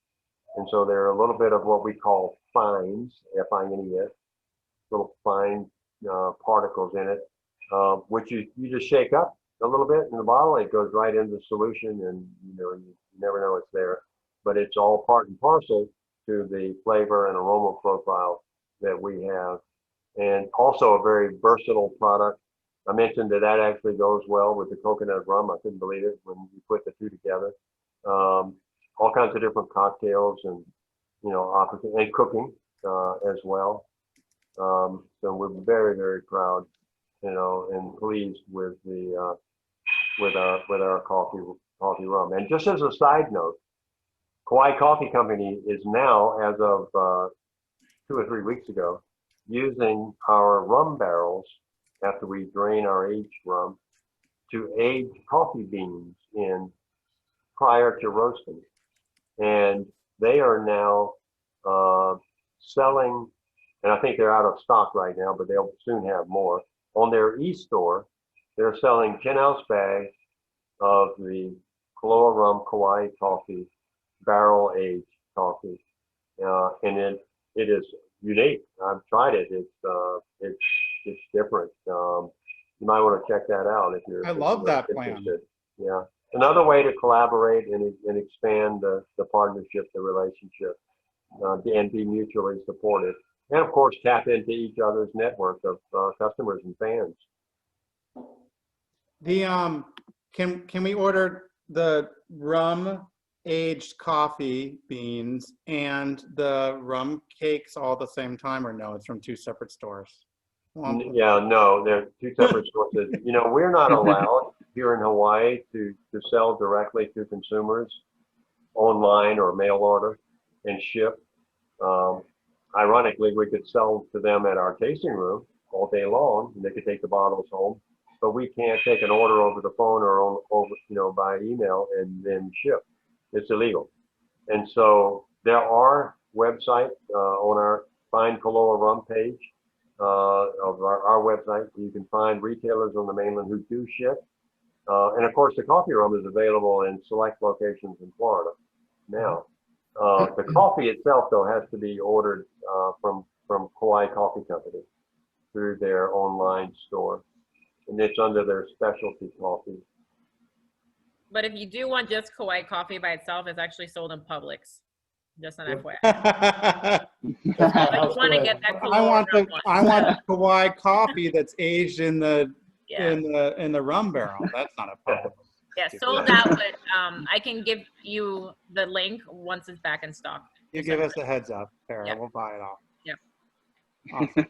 And so there are a little bit of what we call fines, F-I-N-E-S, little fine particles in it, which you just shake up a little bit in the bottle. It goes right into the solution, and you never know it's there. But it's all part and parcel to the flavor and aroma profile that we have. And also a very versatile product. I mentioned that actually goes well with the coconut rum. I couldn't believe it when you put the two together. All kinds of different cocktails and, and cooking as well. So we're very, very proud, and pleased with the with our coffee rum. And just as a side note, Kauai Coffee Company is now, as of 2 or 3 weeks ago, using our rum barrels after we drain our aged rum to age coffee beans in prior to roasting. And they are now selling, and I think they're out of stock right now, but they'll soon have more. On their e-store, they're selling 10-ounce bags of the Koloa rum Kauai coffee, barrel aged coffee. And it is unique. I've tried it. It's different. You might want to check that out if you're. I love that interested. plan. Yeah, another way to collaborate and expand the partnership, the relationship, and be mutually supportive, and of course tap into each other's network of customers and fans. The can we order the rum aged coffee beans and the rum cakes all at the same time, or no? It's from 2 separate stores. Yeah, no, they're 2 separate sources. We're not allowed here in Hawaii to sell directly to consumers online or mail order and ship. Ironically, we could sell to them at our tasting room all day long, and they could take the bottles home. But we can't take an order over the phone or over, by email and then ship. It's illegal. And so there are websites on our Find Koloa Rum page of our website. You can find retailers on the mainland who do ship. And of course, the coffee rum is available in select locations in Florida now. The coffee itself, though, has to be ordered from Kauai Coffee Company through their online store. And it's under their specialty coffee. But if you do want just Kauai coffee by itself, it's actually sold in Publix. Just an FYI. I But you want to get that want rum one. the Kauai coffee that's aged in the in the rum barrel. That's not a problem. Yeah, sold out, but I can give you the link once it's back in stock. You give us a heads up, Farrah. Yeah. We'll buy it all. Yeah. Awesome.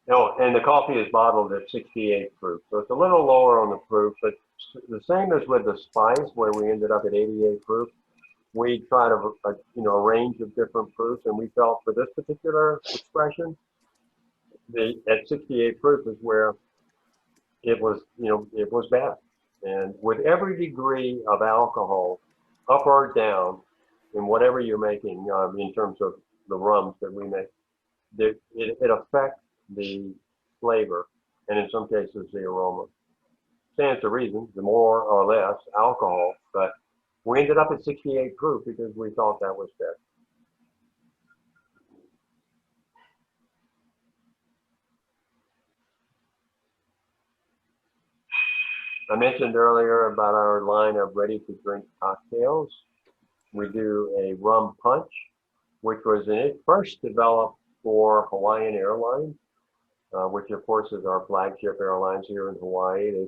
No, and the coffee is bottled at 68 proof, so it's a little lower on the proof, but the same as with the spice, where we ended up at 88 proof. We tried a range of different proofs, and we felt for this particular expression, at 68 proof is where it was best. And with every degree of alcohol, up or down, in whatever you're making, in terms of the rums that we make, it affects the flavor, and in some cases the aroma. Stands to reason, the more or less alcohol, but we ended up at 68 proof because we thought that was best. I mentioned earlier about our line of ready-to-drink cocktails. We do a rum punch, which was first developed for Hawaiian Airlines, which of course is our flagship airlines here in Hawaii. They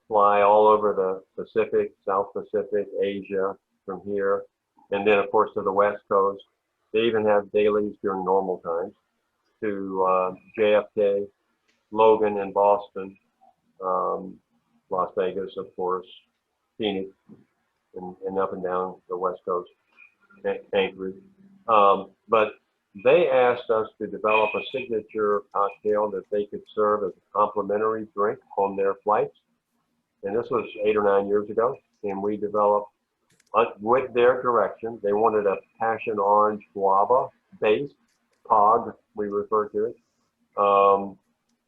fly all over the Pacific, South Pacific, Asia from here, and then of course to the West Coast. They even have dailies during normal times to JFK, Logan, and Boston, Las Vegas, of course, Phoenix, and up and down the West Coast, Anchorage. But they asked us to develop a signature cocktail that they could serve as a complimentary drink on their flights. And this was 8 or 9 years ago. And we developed, with their direction, they wanted a passion orange guava based, POG, we refer to it.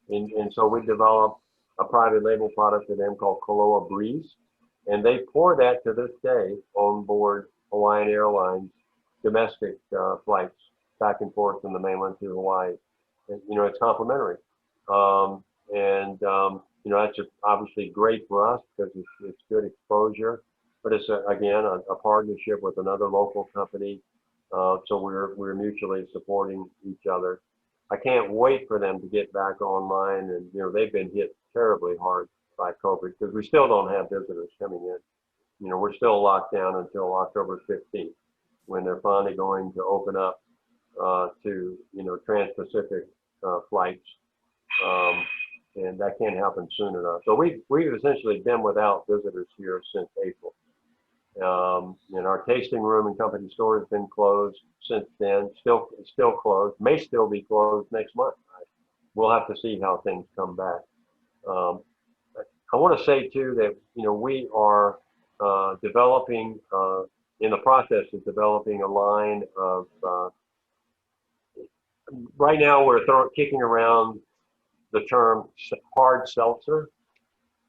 And so we developed a private label product for them called Koloa Breeze. And they pour that to this day on board Hawaiian Airlines domestic flights back and forth from the mainland to Hawaii. And, it's complimentary. That's obviously great for us because it's good exposure, but it's again a partnership with another local company. So we're mutually supporting each other. I can't wait for them to get back online, and they've been hit terribly hard by COVID because we still don't have visitors coming in. We're still locked down until October 15th, when they're finally going to open up to Trans-Pacific flights, and that can't happen soon enough. So we've essentially been without visitors here since April. And our tasting room and company store has been closed since then. Still closed. May still be closed next month. We'll have to see how things come back. I want to say too that we are developing, in the process of developing a line of. Right now, we're kicking around the term hard seltzer.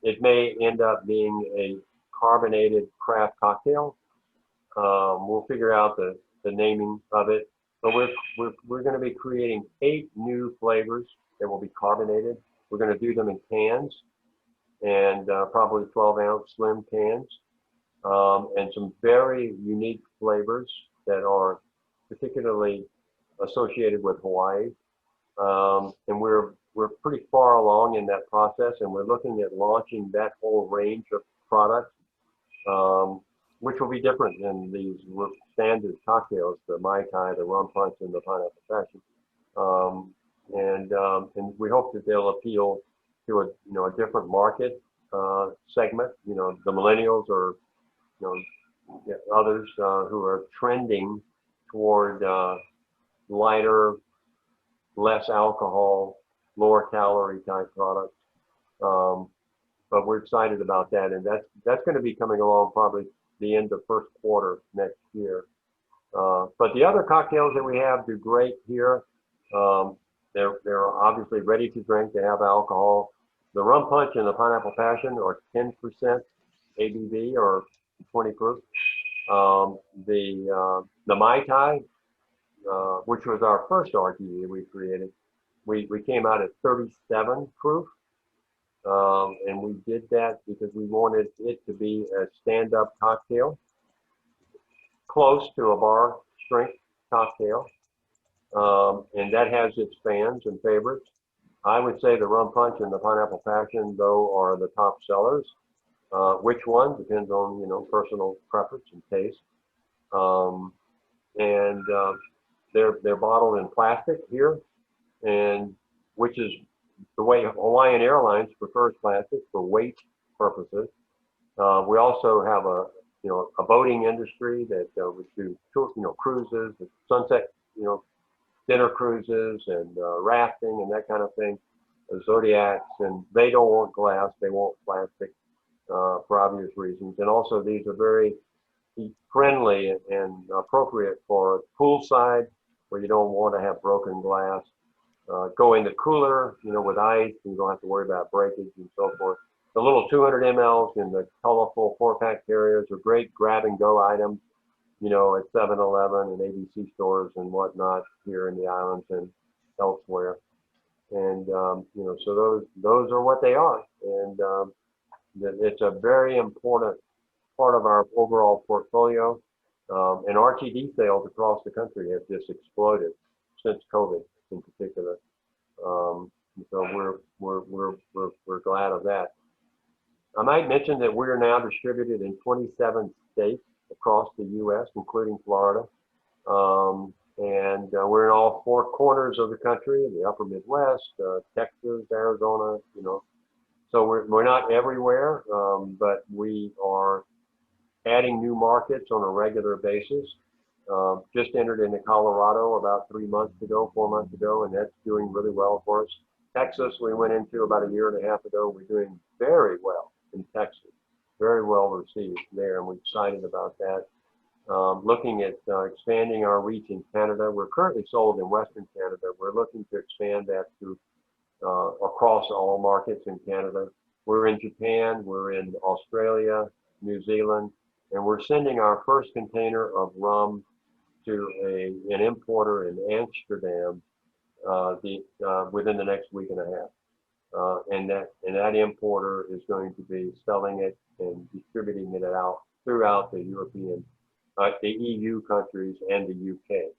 It may end up being a carbonated craft cocktail. We'll figure out the naming of it, but we're going to be creating 8 new flavors that will be carbonated. We're going to do them in cans, and probably 12-ounce slim cans, and some very unique flavors that are particularly associated with Hawaii. And we're pretty far along in that process, and we're looking at launching that whole range of products, which will be different than these standard cocktails, the Mai Tai, the rum punch, and the pineapple passion. And we hope that they'll appeal to a different market segment. The millennials or others who are trending toward lighter, less alcohol, lower calorie type products. But we're excited about that, and that's going to be coming along probably the end of first quarter next year. But the other cocktails that we have do great here. They're obviously ready to drink. They have alcohol. The rum punch and the pineapple passion are 10% ABV or 20 proof. The Mai Tai, which was our first RTD we created, we came out at 37 proof. And we did that because we wanted it to be a stand-up cocktail, close to a bar strength cocktail. And that has its fans and favorites. I would say the rum punch and the pineapple passion, though, are the top sellers. Which one depends on personal preference and taste. They're bottled in plastic here, and which is the way Hawaiian Airlines prefers plastic for weight purposes. We also have a boating industry that would do cruises, sunset dinner cruises and rafting and that kind of thing. Zodiacs, and they don't want glass; they want plastic for obvious reasons. And also, these are very friendly and appropriate for poolside, where you don't want to have broken glass. Go in the cooler, with ice, and you don't have to worry about breakage and so forth. The little 200 mLs in the colorful 4-pack carriers are great grab-and-go items, at 7-Eleven and ABC stores and whatnot here in the islands and elsewhere. And so those are what they are, and it's a very important part of our overall portfolio. And RTD sales across the country have just exploded since COVID, in particular. So we're glad of that. I might mention that we're now distributed in 27 states across the U.S., including Florida. And we're in all 4 corners of the country, in the upper Midwest, Texas, Arizona, So we're not everywhere, but we are adding new markets on a regular basis. Just entered into Colorado about 4 months ago, and that's doing really well for us. Texas, we went into about a year and a half ago. We're doing very well in Texas, very well received there, and we're excited about that. Looking at expanding our reach in Canada. We're currently sold in Western Canada. We're looking to expand that to across all markets in Canada. We're in Japan, we're in Australia, New Zealand, and we're sending our first container of rum to an importer in Amsterdam within the next week and a half. And that importer is going to be selling it and distributing it out throughout the the EU countries and the UK.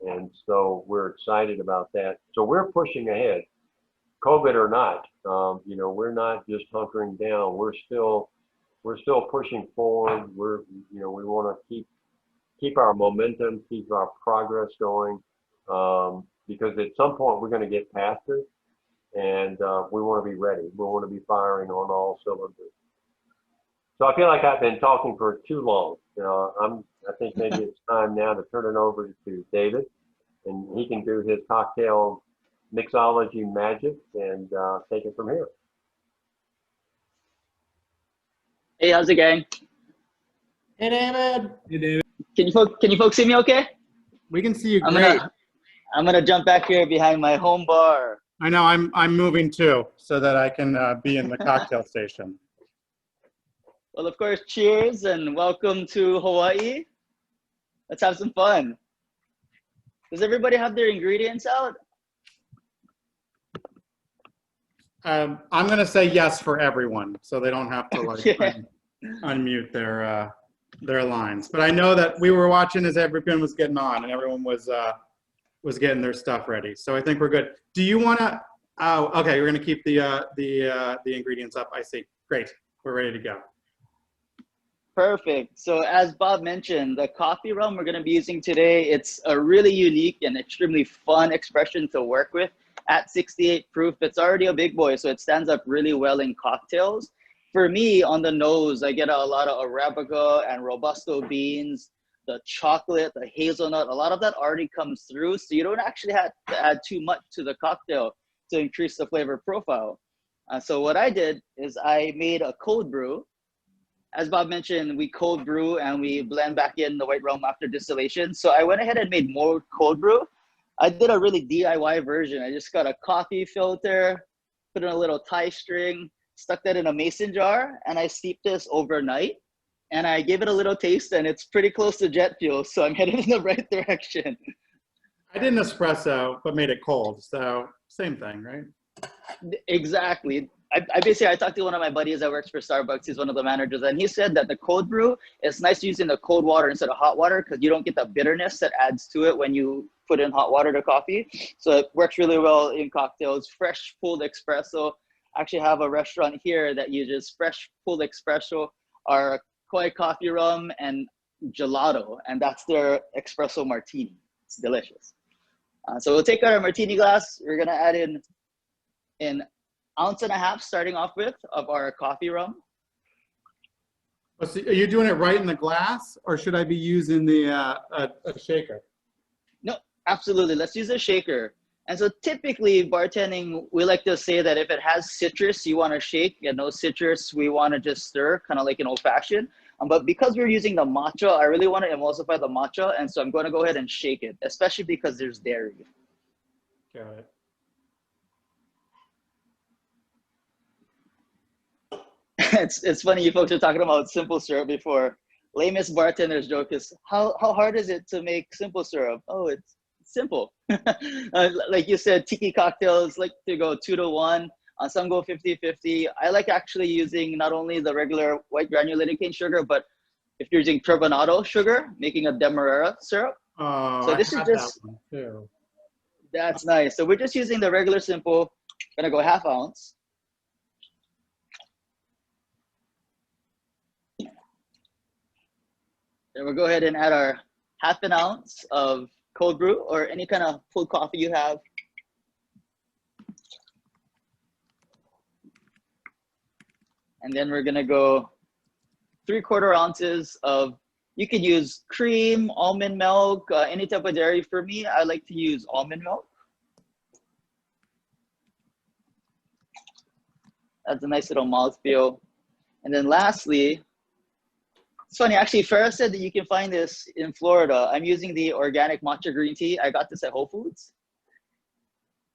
And so we're excited about that. So we're pushing ahead, COVID or not. We're not just hunkering down. We're still pushing forward. We want to keep our momentum, keep our progress going, because at some point we're going to get past it, and we want to be ready. We want to be firing on all cylinders. So I feel like I've been talking for too long. I think maybe it's time now to turn it over to David, and he can do his cocktail mixology magic and take it from here. Hey, how's it going? Hey, David. Hey, David. Can you folks see me okay? We can see you great. I'm gonna jump back here behind my home bar. I know I'm moving too, so that I can be in the cocktail station. Well, of course, cheers and welcome to Hawaii. Let's have some fun. Does everybody have their ingredients out? I'm going to say yes for everyone, so they don't have to Yeah. unmute their lines. But I know that we were watching as everyone was getting on, and everyone was getting their stuff ready. So I think we're good. Do you want to? Oh, okay. We're going to keep the ingredients up. I see. Great. We're ready to go. Perfect. So as Bob mentioned, the coffee rum we're going to be using today, it's a really unique and extremely fun expression to work with. At 68 proof, it's already a big boy, so it stands up really well in cocktails. For me, on the nose, I get a lot of Arabica and Robusto beans, the chocolate, the hazelnut, a lot of that already comes through, so you don't actually have to add too much to the cocktail to increase the flavor profile. So what I did is I made a cold brew. As Bob mentioned, we cold brew and we blend back in the white rum after distillation. So I went ahead and made more cold brew. I did a really DIY version. I just got a coffee filter, put in a little tie string, stuck that in a mason jar, and I steeped this overnight. And I gave it a little taste, and it's pretty close to jet fuel, so I'm headed in the right direction. I did an espresso, but made it cold, so same thing, right? Exactly. I talked to one of my buddies that works for Starbucks. He's one of the managers, and he said that the cold brew, it's nice using the cold water instead of hot water because you don't get the bitterness that adds to it when you put in hot water to coffee. So it works really well in cocktails. Fresh pulled espresso. I actually have a restaurant here that uses fresh pulled espresso, our koi coffee rum, and gelato, and that's their espresso martini. It's delicious. So we'll take our martini glass. We're gonna add in an ounce and a half, starting off with, of our coffee rum. Oh, so are you doing it right in the glass, or should I be using the a shaker? No, absolutely. Let's use a shaker. And so typically bartending, we like to say that if it has citrus, you want to shake, and no citrus, we want to just stir, kind of like an old fashioned. But because we're using the matcha, I really want to emulsify the matcha, and so I'm going to go ahead and shake it, especially because there's dairy. Got it. It's funny you folks are talking about simple syrup before. Lamest bartender's joke is, how hard is it to make simple syrup? Oh, it's simple. Like you said, tiki cocktails like to go 2-to-1. Some go 50-50. I like actually using not only the regular white granulated cane sugar, but if you're using turbinado sugar, making a demerara syrup. Oh, So this is just, that one too. that's nice. So we're just using the regular simple. Gonna go ½ ounce. Then we'll go ahead and add our ½ ounce of cold brew or any kind of full coffee you have. And then we're gonna go 3/4 ounces of, you could use cream, almond milk, any type of dairy. For me, I like to use almond milk. That's a nice little mouthfeel. And then lastly, it's funny, actually, Farah said that you can find this in Florida. I'm using the organic matcha green tea. I got this at Whole Foods.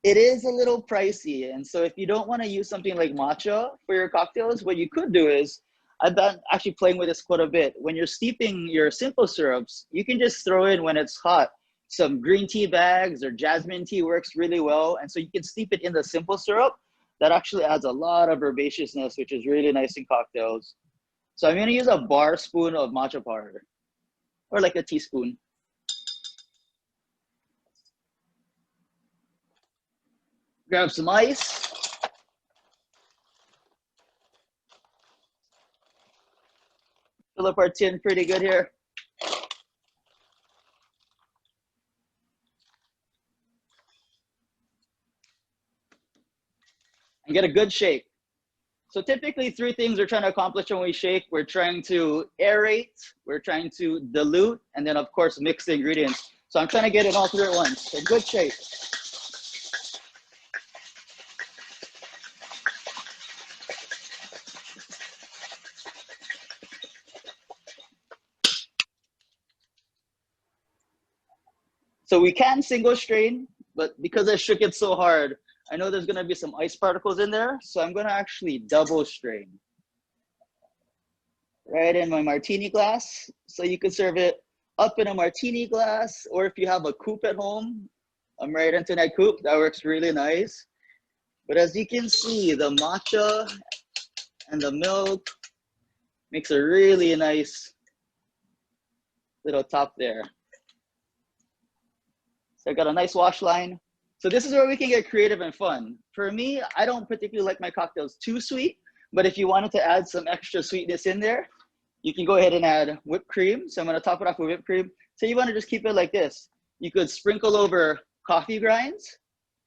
It is a little pricey. And so if you don't want to use something like matcha for your cocktails, what you could do is I've been actually playing with this quite a bit. When you're steeping your simple syrups, you can just throw in when it's hot. Some green tea bags or jasmine tea works really well. And so you can steep it in the simple syrup. That actually adds a lot of herbaceousness, which is really nice in cocktails. So I'm gonna use a bar spoon of matcha powder, or like a teaspoon. Grab some ice. Fill up our tin pretty good here. And get a good shake. So typically 3 things we're trying to accomplish when we shake. We're trying to aerate, we're trying to dilute, and then of course mix the ingredients. So I'm trying to get it all through at once. So good shake. So we can single strain, but because I shook it so hard, I know there's gonna be some ice particles in there, so I'm gonna actually double strain. Right in my martini glass. So you can serve it up in a martini glass, or if you have a coupe at home, I'm right into that coupe, that works really nice. But as you can see, the matcha and the milk makes a really nice little top there. So I got a nice wash line. So this is where we can get creative and fun. For me, I don't particularly like my cocktails too sweet, but if you wanted to add some extra sweetness in there, you can go ahead and add whipped cream. So I'm gonna top it off with whipped cream. So you wanna just keep it like this. You could sprinkle over coffee grinds,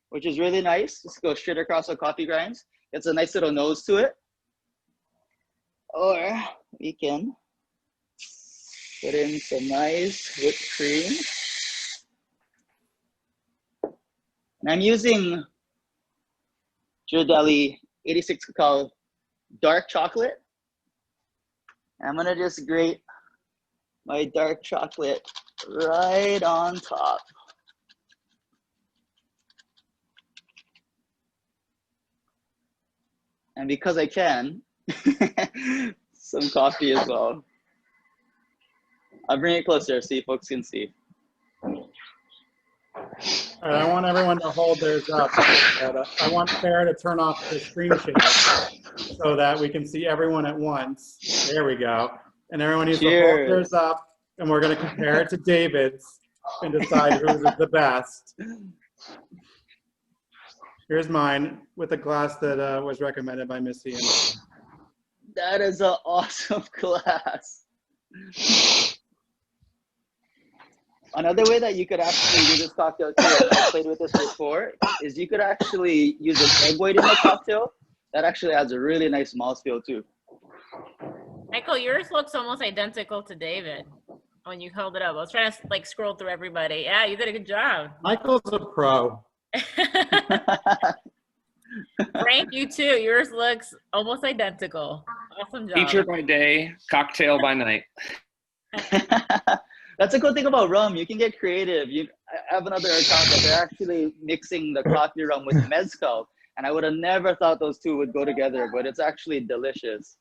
which is really nice. Just go straight across the coffee grinds. It's a nice little nose to it. Or we can put in some nice whipped cream. And I'm using Ghirardelli 86 cacao dark chocolate. And I'm gonna just grate my dark chocolate right on top. And because I can, some coffee as well. I'll bring it closer so you folks can see. All right, I want everyone to hold theirs up. I want Farah to turn off the screen share so that we can see everyone at once. There we go. And everyone needs to hold theirs up, and we're going to compare it to David's and decide who's the best. Here's mine with a glass that was recommended by Missy. That is an awesome glass. Another way that you could actually do this cocktail too, I played with this before, is you could actually use an egg white in the cocktail. That actually adds a really nice mouthfeel too. Michael, yours looks almost identical to David when you held it up. I was trying to like scroll through everybody. Yeah, you did a good job. Michael's a pro. Frank, you too. Yours looks almost identical. Awesome job. Teacher by day, cocktail by night. That's a cool thing about rum. You can get creative. I have another account that they're actually mixing the coffee rum with mezcal. And I would have never thought those two would go together, but it's actually delicious.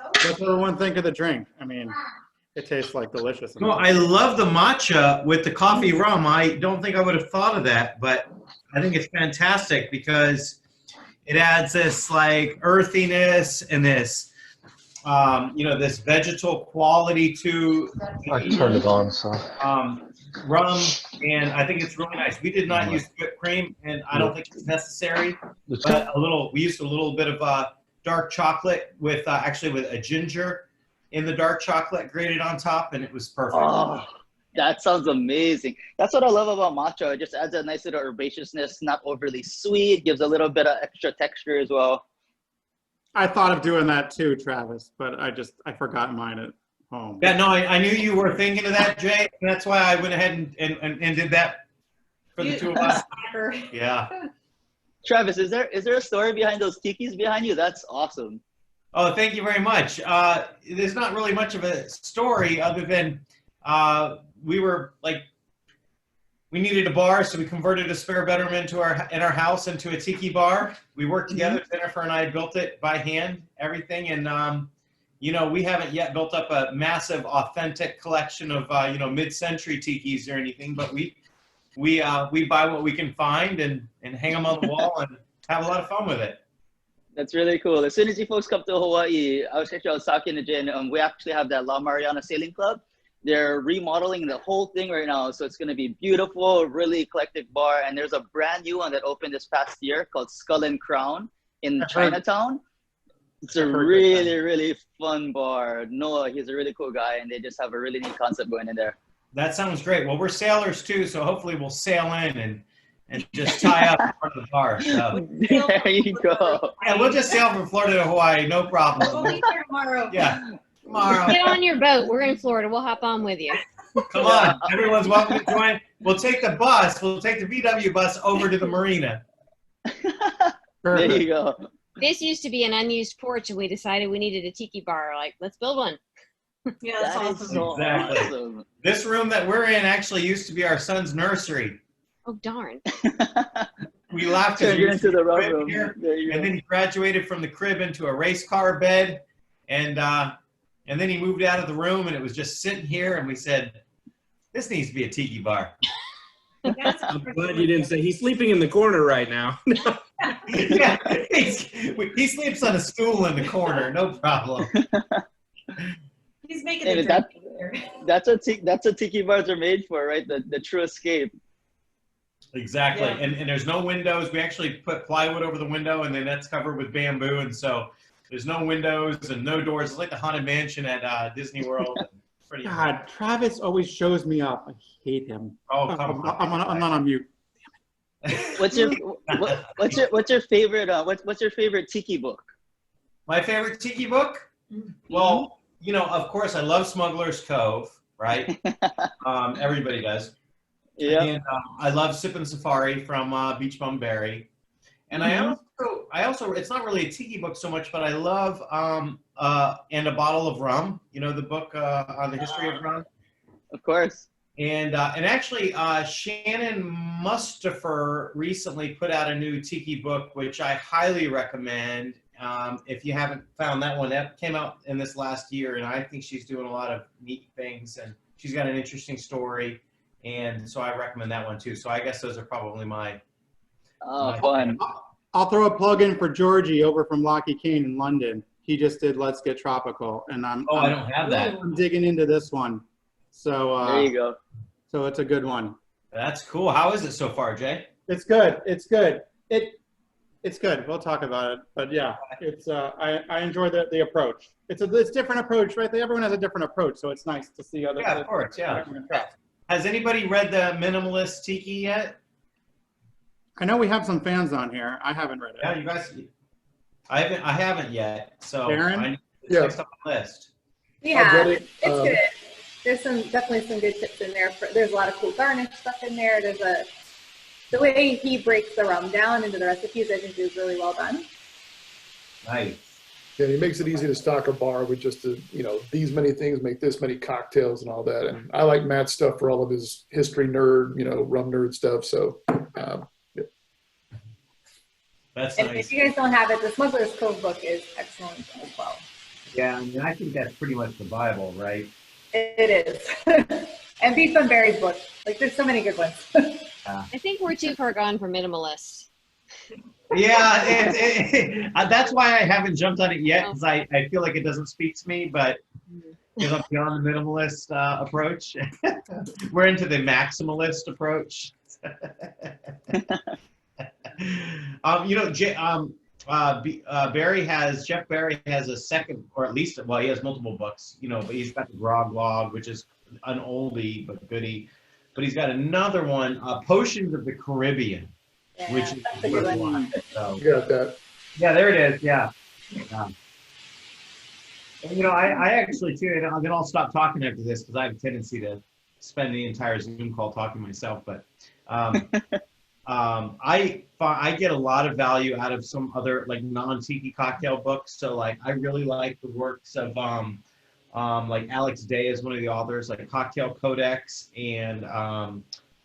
What's everyone think of the drink? I mean, it tastes like delicious. No, I love the matcha with the coffee rum. I don't think I would have thought of that, but I think it's fantastic because it adds this like earthiness and this, this vegetal quality to. I turned it on, so. Rum, and I think it's really nice. We did not use whipped cream, and I don't think it's necessary. But we used a little bit of dark chocolate with actually with a ginger in the dark chocolate grated on top, and it was perfect. Oh, that sounds amazing. That's what I love about matcha. It just adds a nice little herbaceousness, not overly sweet, gives a little bit of extra texture as well. I thought of doing that too, Travis, but I forgot mine at home. Yeah, no, I knew you were thinking of that, Jay. That's why I went ahead and did that for the two of us. Yeah. Travis, is there a story behind those tikis behind you? That's awesome. Oh, thank you very much. There's not really much of a story other than we were like we needed a bar, so we converted a spare bedroom in our house into a tiki bar. We worked together. Jennifer and I built it by hand, everything, and you know, we haven't yet built up a massive, authentic collection of mid-century tikis or anything, but we buy what we can find and hang them on the wall and have a lot of fun with it. That's really cool. As soon as you folks come to Hawaii, I was talking to Jen. We actually have that La Mariana Sailing Club. They're remodeling the whole thing right now, so it's going to be beautiful, really eclectic bar. And there's a brand new one that opened this past year called Skull and Crown in Chinatown. It's a really fun bar. Noah, he's a really cool guy, and they just have a really neat concept going in there. That sounds great. Well, we're sailors too, so hopefully we'll sail in and just tie up in front of the bar. So. There you go. Yeah, we'll just sail from Florida to Hawaii, no problem. We'll be there tomorrow. Yeah, tomorrow. Get on your boat. We're in Florida. We'll hop on with you. Come on, everyone's welcome to join. We'll take the bus. We'll take the VW bus over to the marina. There you go. This used to be an unused porch, and we decided we needed a tiki bar. Like, let's build one. Yeah, that's awesome. So Exactly. awesome. This room that we're in actually used to be our son's nursery. Oh, darn. We laughed Turned it into the crib rug room. here, There you and go. then he graduated from the crib into a race car bed, and then he moved out of the room, and it was just sitting here, and we said, this needs to be a tiki bar. I'm glad you didn't say he's sleeping in the corner right now. Yeah, he sleeps on a stool in the corner, no problem. He's making Hey, the that- drink there. That's what tiki bars are made for, right? The true escape. Exactly, Yeah. and there's no windows. We actually put plywood over the window, and then that's covered with bamboo, and so there's no windows and no doors. It's like the Haunted Mansion at Disney World. Pretty God, Travis always shows me up. I hate him. Oh, come on. I'm not on mute. What's your favorite what's your favorite tiki book? My favorite tiki book? Well, you know, of course, I love Smuggler's Cove, right? Everybody does. Yeah. And I love Sippin' Safari from Beach Bum Berry. And I also, it's not really a tiki book so much, but I love And a Bottle of Rum, you know, the book on the history of rum. Of course. And actually, Shannon Mustafer recently put out a new tiki book, which I highly recommend. If you haven't found that one, that came out in this last year, and I think she's doing a lot of neat things, and she's got an interesting story, and so I recommend that one too. So I guess those are probably my. Fun. I'll throw a plug in for Georgie over from Lockheed Kane in London. He just did Let's Get Tropical, and I don't have that. I'm digging into this one. So There you go. So it's a good one. That's cool. How is it so far, Jay? It's good. It's good. It's good. We'll talk about it. But yeah, it's I enjoy the approach. It's different approach, right? Everyone has a different approach, so it's nice to see other. Yeah, of course. Yeah. Has anybody read the Minimalist Tiki yet? I know we have some fans on here. I haven't read it. Yeah, you guys. I haven't yet. So Darren? I need to Yeah. next on the list. I've read Yeah, it. it's good. There's definitely some good tips in there. There's a lot of cool garnish stuff in there. The way he breaks the rum down into the recipes, I think is really well done. Nice. Yeah, he makes it easy to stock a bar with just these many things make this many cocktails and all that. And I like Matt's stuff for all of his history nerd, rum nerd stuff. So, yeah. That's And nice. if you guys don't have it, the Smuggler's Cove book is excellent as well. Yeah, I mean, I think that's pretty much the Bible, right? It is. And Beef and Berry's book. Like, there's so many good ones. I think we're too far gone for minimalist. Yeah, that's why I haven't jumped on it yet, because I feel like it doesn't speak to me, but because I'm beyond the minimalist approach. We're into the maximalist approach. Jeff Barry has a second, or at least, well, he has multiple books, but he's got the Grog Log, which is an oldie but goodie. But he's got another one, Potions of the Caribbean, which is that's a a good good one. one. So, You got that. yeah, there it is. Yeah. And, I actually too, and then I'll stop talking after this because I have a tendency to spend the entire Zoom call talking to myself. But I get a lot of value out of some other like non-tiki cocktail books. So like I really like the works of like Alex Day is one of the authors, like Cocktail Codex and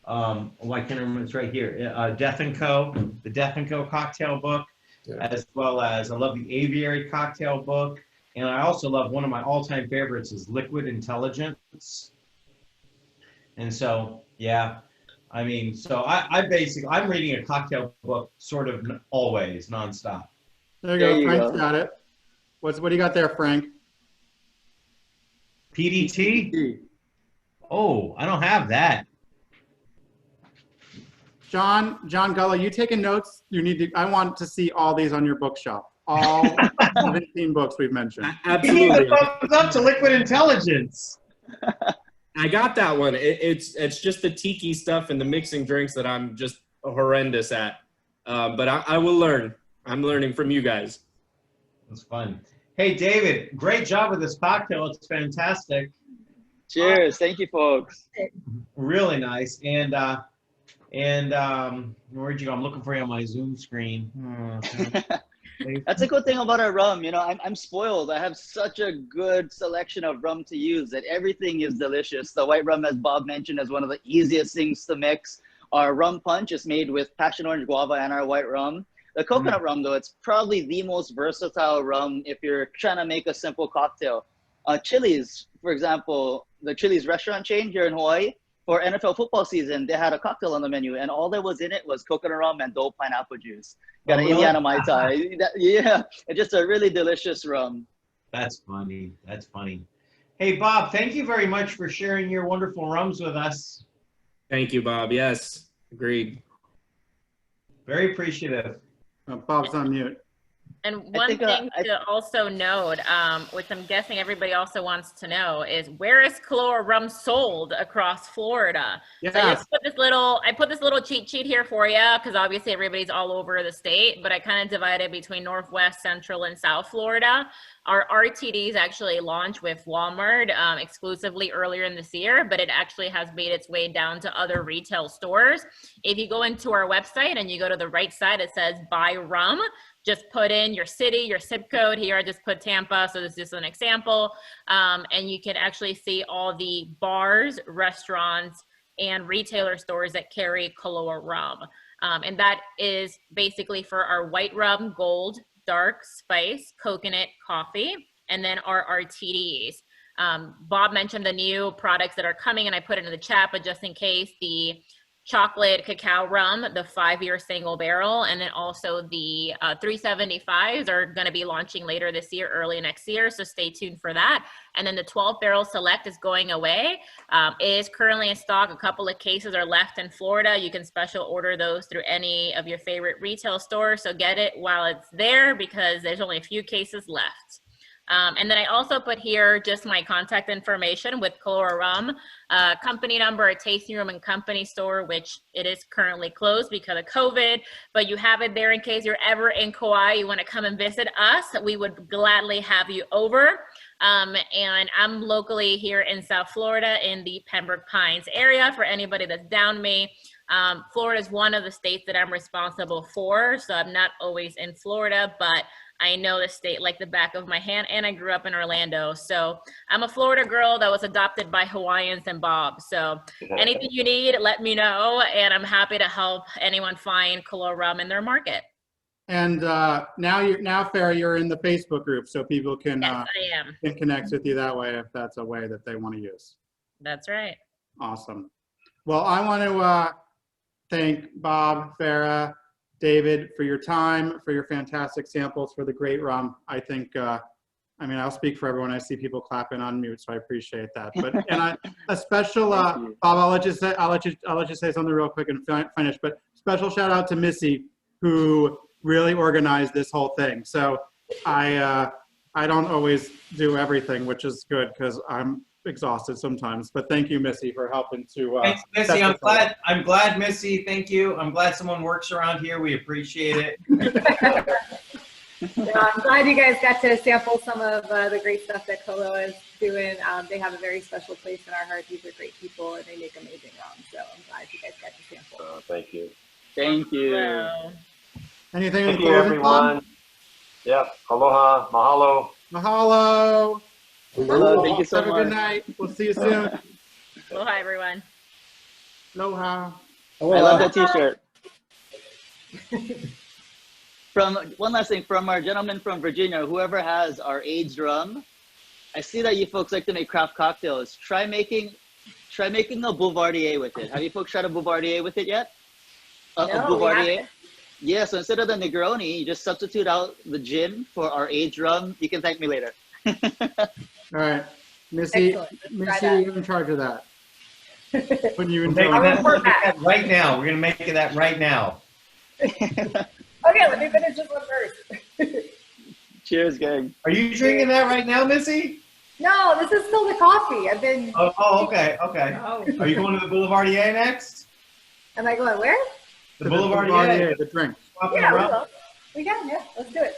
I can't remember, it's right here. Death and Co., the Death and Co. cocktail book, as well as I love the Aviary cocktail book. And I also love, one of my all-time favorites is Liquid Intelligence. And so, yeah, I mean, so I'm reading a cocktail book sort of always, nonstop. There you go. Frank's got it. What do you got there, Frank? PDT? Oh, I don't have that. John Gullah, you taking notes? I want to see all these on your bookshelf. All 17 books we've mentioned. Absolutely. Thumbs up to Liquid Intelligence. I got that one. It's just the tiki stuff and the mixing drinks that I'm just horrendous at. But I will learn. I'm learning from you guys. That's fun. Hey, David, great job with this cocktail. It's fantastic. Cheers. Thank you, folks. Really nice. And where'd you go? I'm looking for you on my Zoom screen. That's a good thing about our rum. You know, I'm spoiled. I have such a good selection of rum to use that everything is delicious. The white rum, as Bob mentioned, is one of the easiest things to mix. Our rum punch is made with passion orange guava and our white rum. The coconut rum, though, it's probably the most versatile rum if you're trying to make a simple cocktail. Chili's, for example, the Chili's restaurant chain here in Hawaii, for NFL football season, they had a cocktail on the menu, and all that was in it was coconut rum and Dole pineapple juice. Got an Indiana Mai Tai. Yeah, it's just a really delicious rum. That's funny. That's funny. Hey, Bob, thank you very much for sharing your wonderful rums with us. Thank you, Bob. Yes, agreed. Very appreciative. Bob's on mute. And one thing to also note, which I'm guessing everybody also wants to know, is where is Koloa rum sold across Florida? Yes. So I put this little cheat sheet here for you, because obviously everybody's all over the state, but I kind of divided between Northwest, Central, and South Florida. Our RTDs actually launched with Walmart exclusively earlier in this year, but it actually has made its way down to other retail stores. If you go into our website and you go to the right side, it says buy rum. Just put in your city, your zip code. Here I just put Tampa, so this is just an example. And you can actually see all the bars, restaurants, and retailer stores that carry Koloa rum. And that is basically for our white rum, gold, dark, spice, coconut, coffee, and then our RTDs. Bob mentioned the new products that are coming, and I put it in the chat, but just in case, the chocolate cacao rum, the 5-year single barrel, and then also the 375s are going to be launching later this year, early next year, so stay tuned for that. And then the 12 barrel select is going away. It is currently in stock. A couple of cases are left in Florida. You can special order those through any of your favorite retail stores, so get it while it's there because there's only a few cases left. And then I also put here just my contact information with Koloa rum, company number, a tasting room and company store, which it is currently closed because of COVID, but you have it there in case you're ever in Kauai, you want to come and visit us. We would gladly have you over. And I'm locally here in South Florida in the Pembroke Pines area. For anybody that's down me, Florida is one of the states that I'm responsible for, so I'm not always in Florida, but I know the state like the back of my hand, and I grew up in Orlando. So I'm a Florida girl that was adopted by Hawaiians and Bob. So anything you need, let me know, and I'm happy to help anyone find Koloa rum in their market. And now, Farah, you're in the Facebook group, so people can, yes, I am. Can connect with you that way if that's a way that they want to use. That's right. Awesome. Well, I want to thank Bob, Farah, David, for your time, for your fantastic samples, for the great rum. I think, I mean, I'll speak for everyone. I see people clapping on mute, so I appreciate that. But a special, Bob, I'll let you say something real quick and finish. But special shout out to Missy, who really organized this whole thing. So I don't always do everything, which is good because I'm exhausted sometimes, but thank you, Missy, for helping to thanks, Missy. I'm glad, Missy. Thank you. I'm glad someone works around here. We appreciate it. I'm glad you guys got to sample some of the great stuff that Koloa is doing. They have a very special place in our heart. These are great people, and they make amazing rum. So I'm glad you guys got to sample. Thank you. Thank you. Hello. Anything? Thank you, everyone. Yep. Aloha. Mahalo. Mahalo. Hello, thank you so much. much. Have a good night. We'll see you soon. Aloha, everyone. Aloha. I love that T-shirt. From one last thing, from our gentleman from Virginia, whoever has our aged rum, I see that you folks like to make craft cocktails. Try making a Boulevardier with it. Have you folks tried a Boulevardier with it yet? A No, we Boulevardier? haven't. Yeah, so instead of the Negroni, you just substitute out the gin for our aged rum. You can thank me later. All right. Missy, Excellent. Let's try Missy, that. you're in charge of that. When you We're enjoy making it. report back. that right now. We're gonna make that right now. Okay, let me finish this one first. Cheers, gang. Are you drinking that right now, Missy? No, this is still the coffee. I've been. Oh, okay, okay. Oh. Are you going to the Boulevardier next? Am I going where? The The Boulevardier. the drink. Swapping Yeah, we around? will. We can, yeah. Let's do it.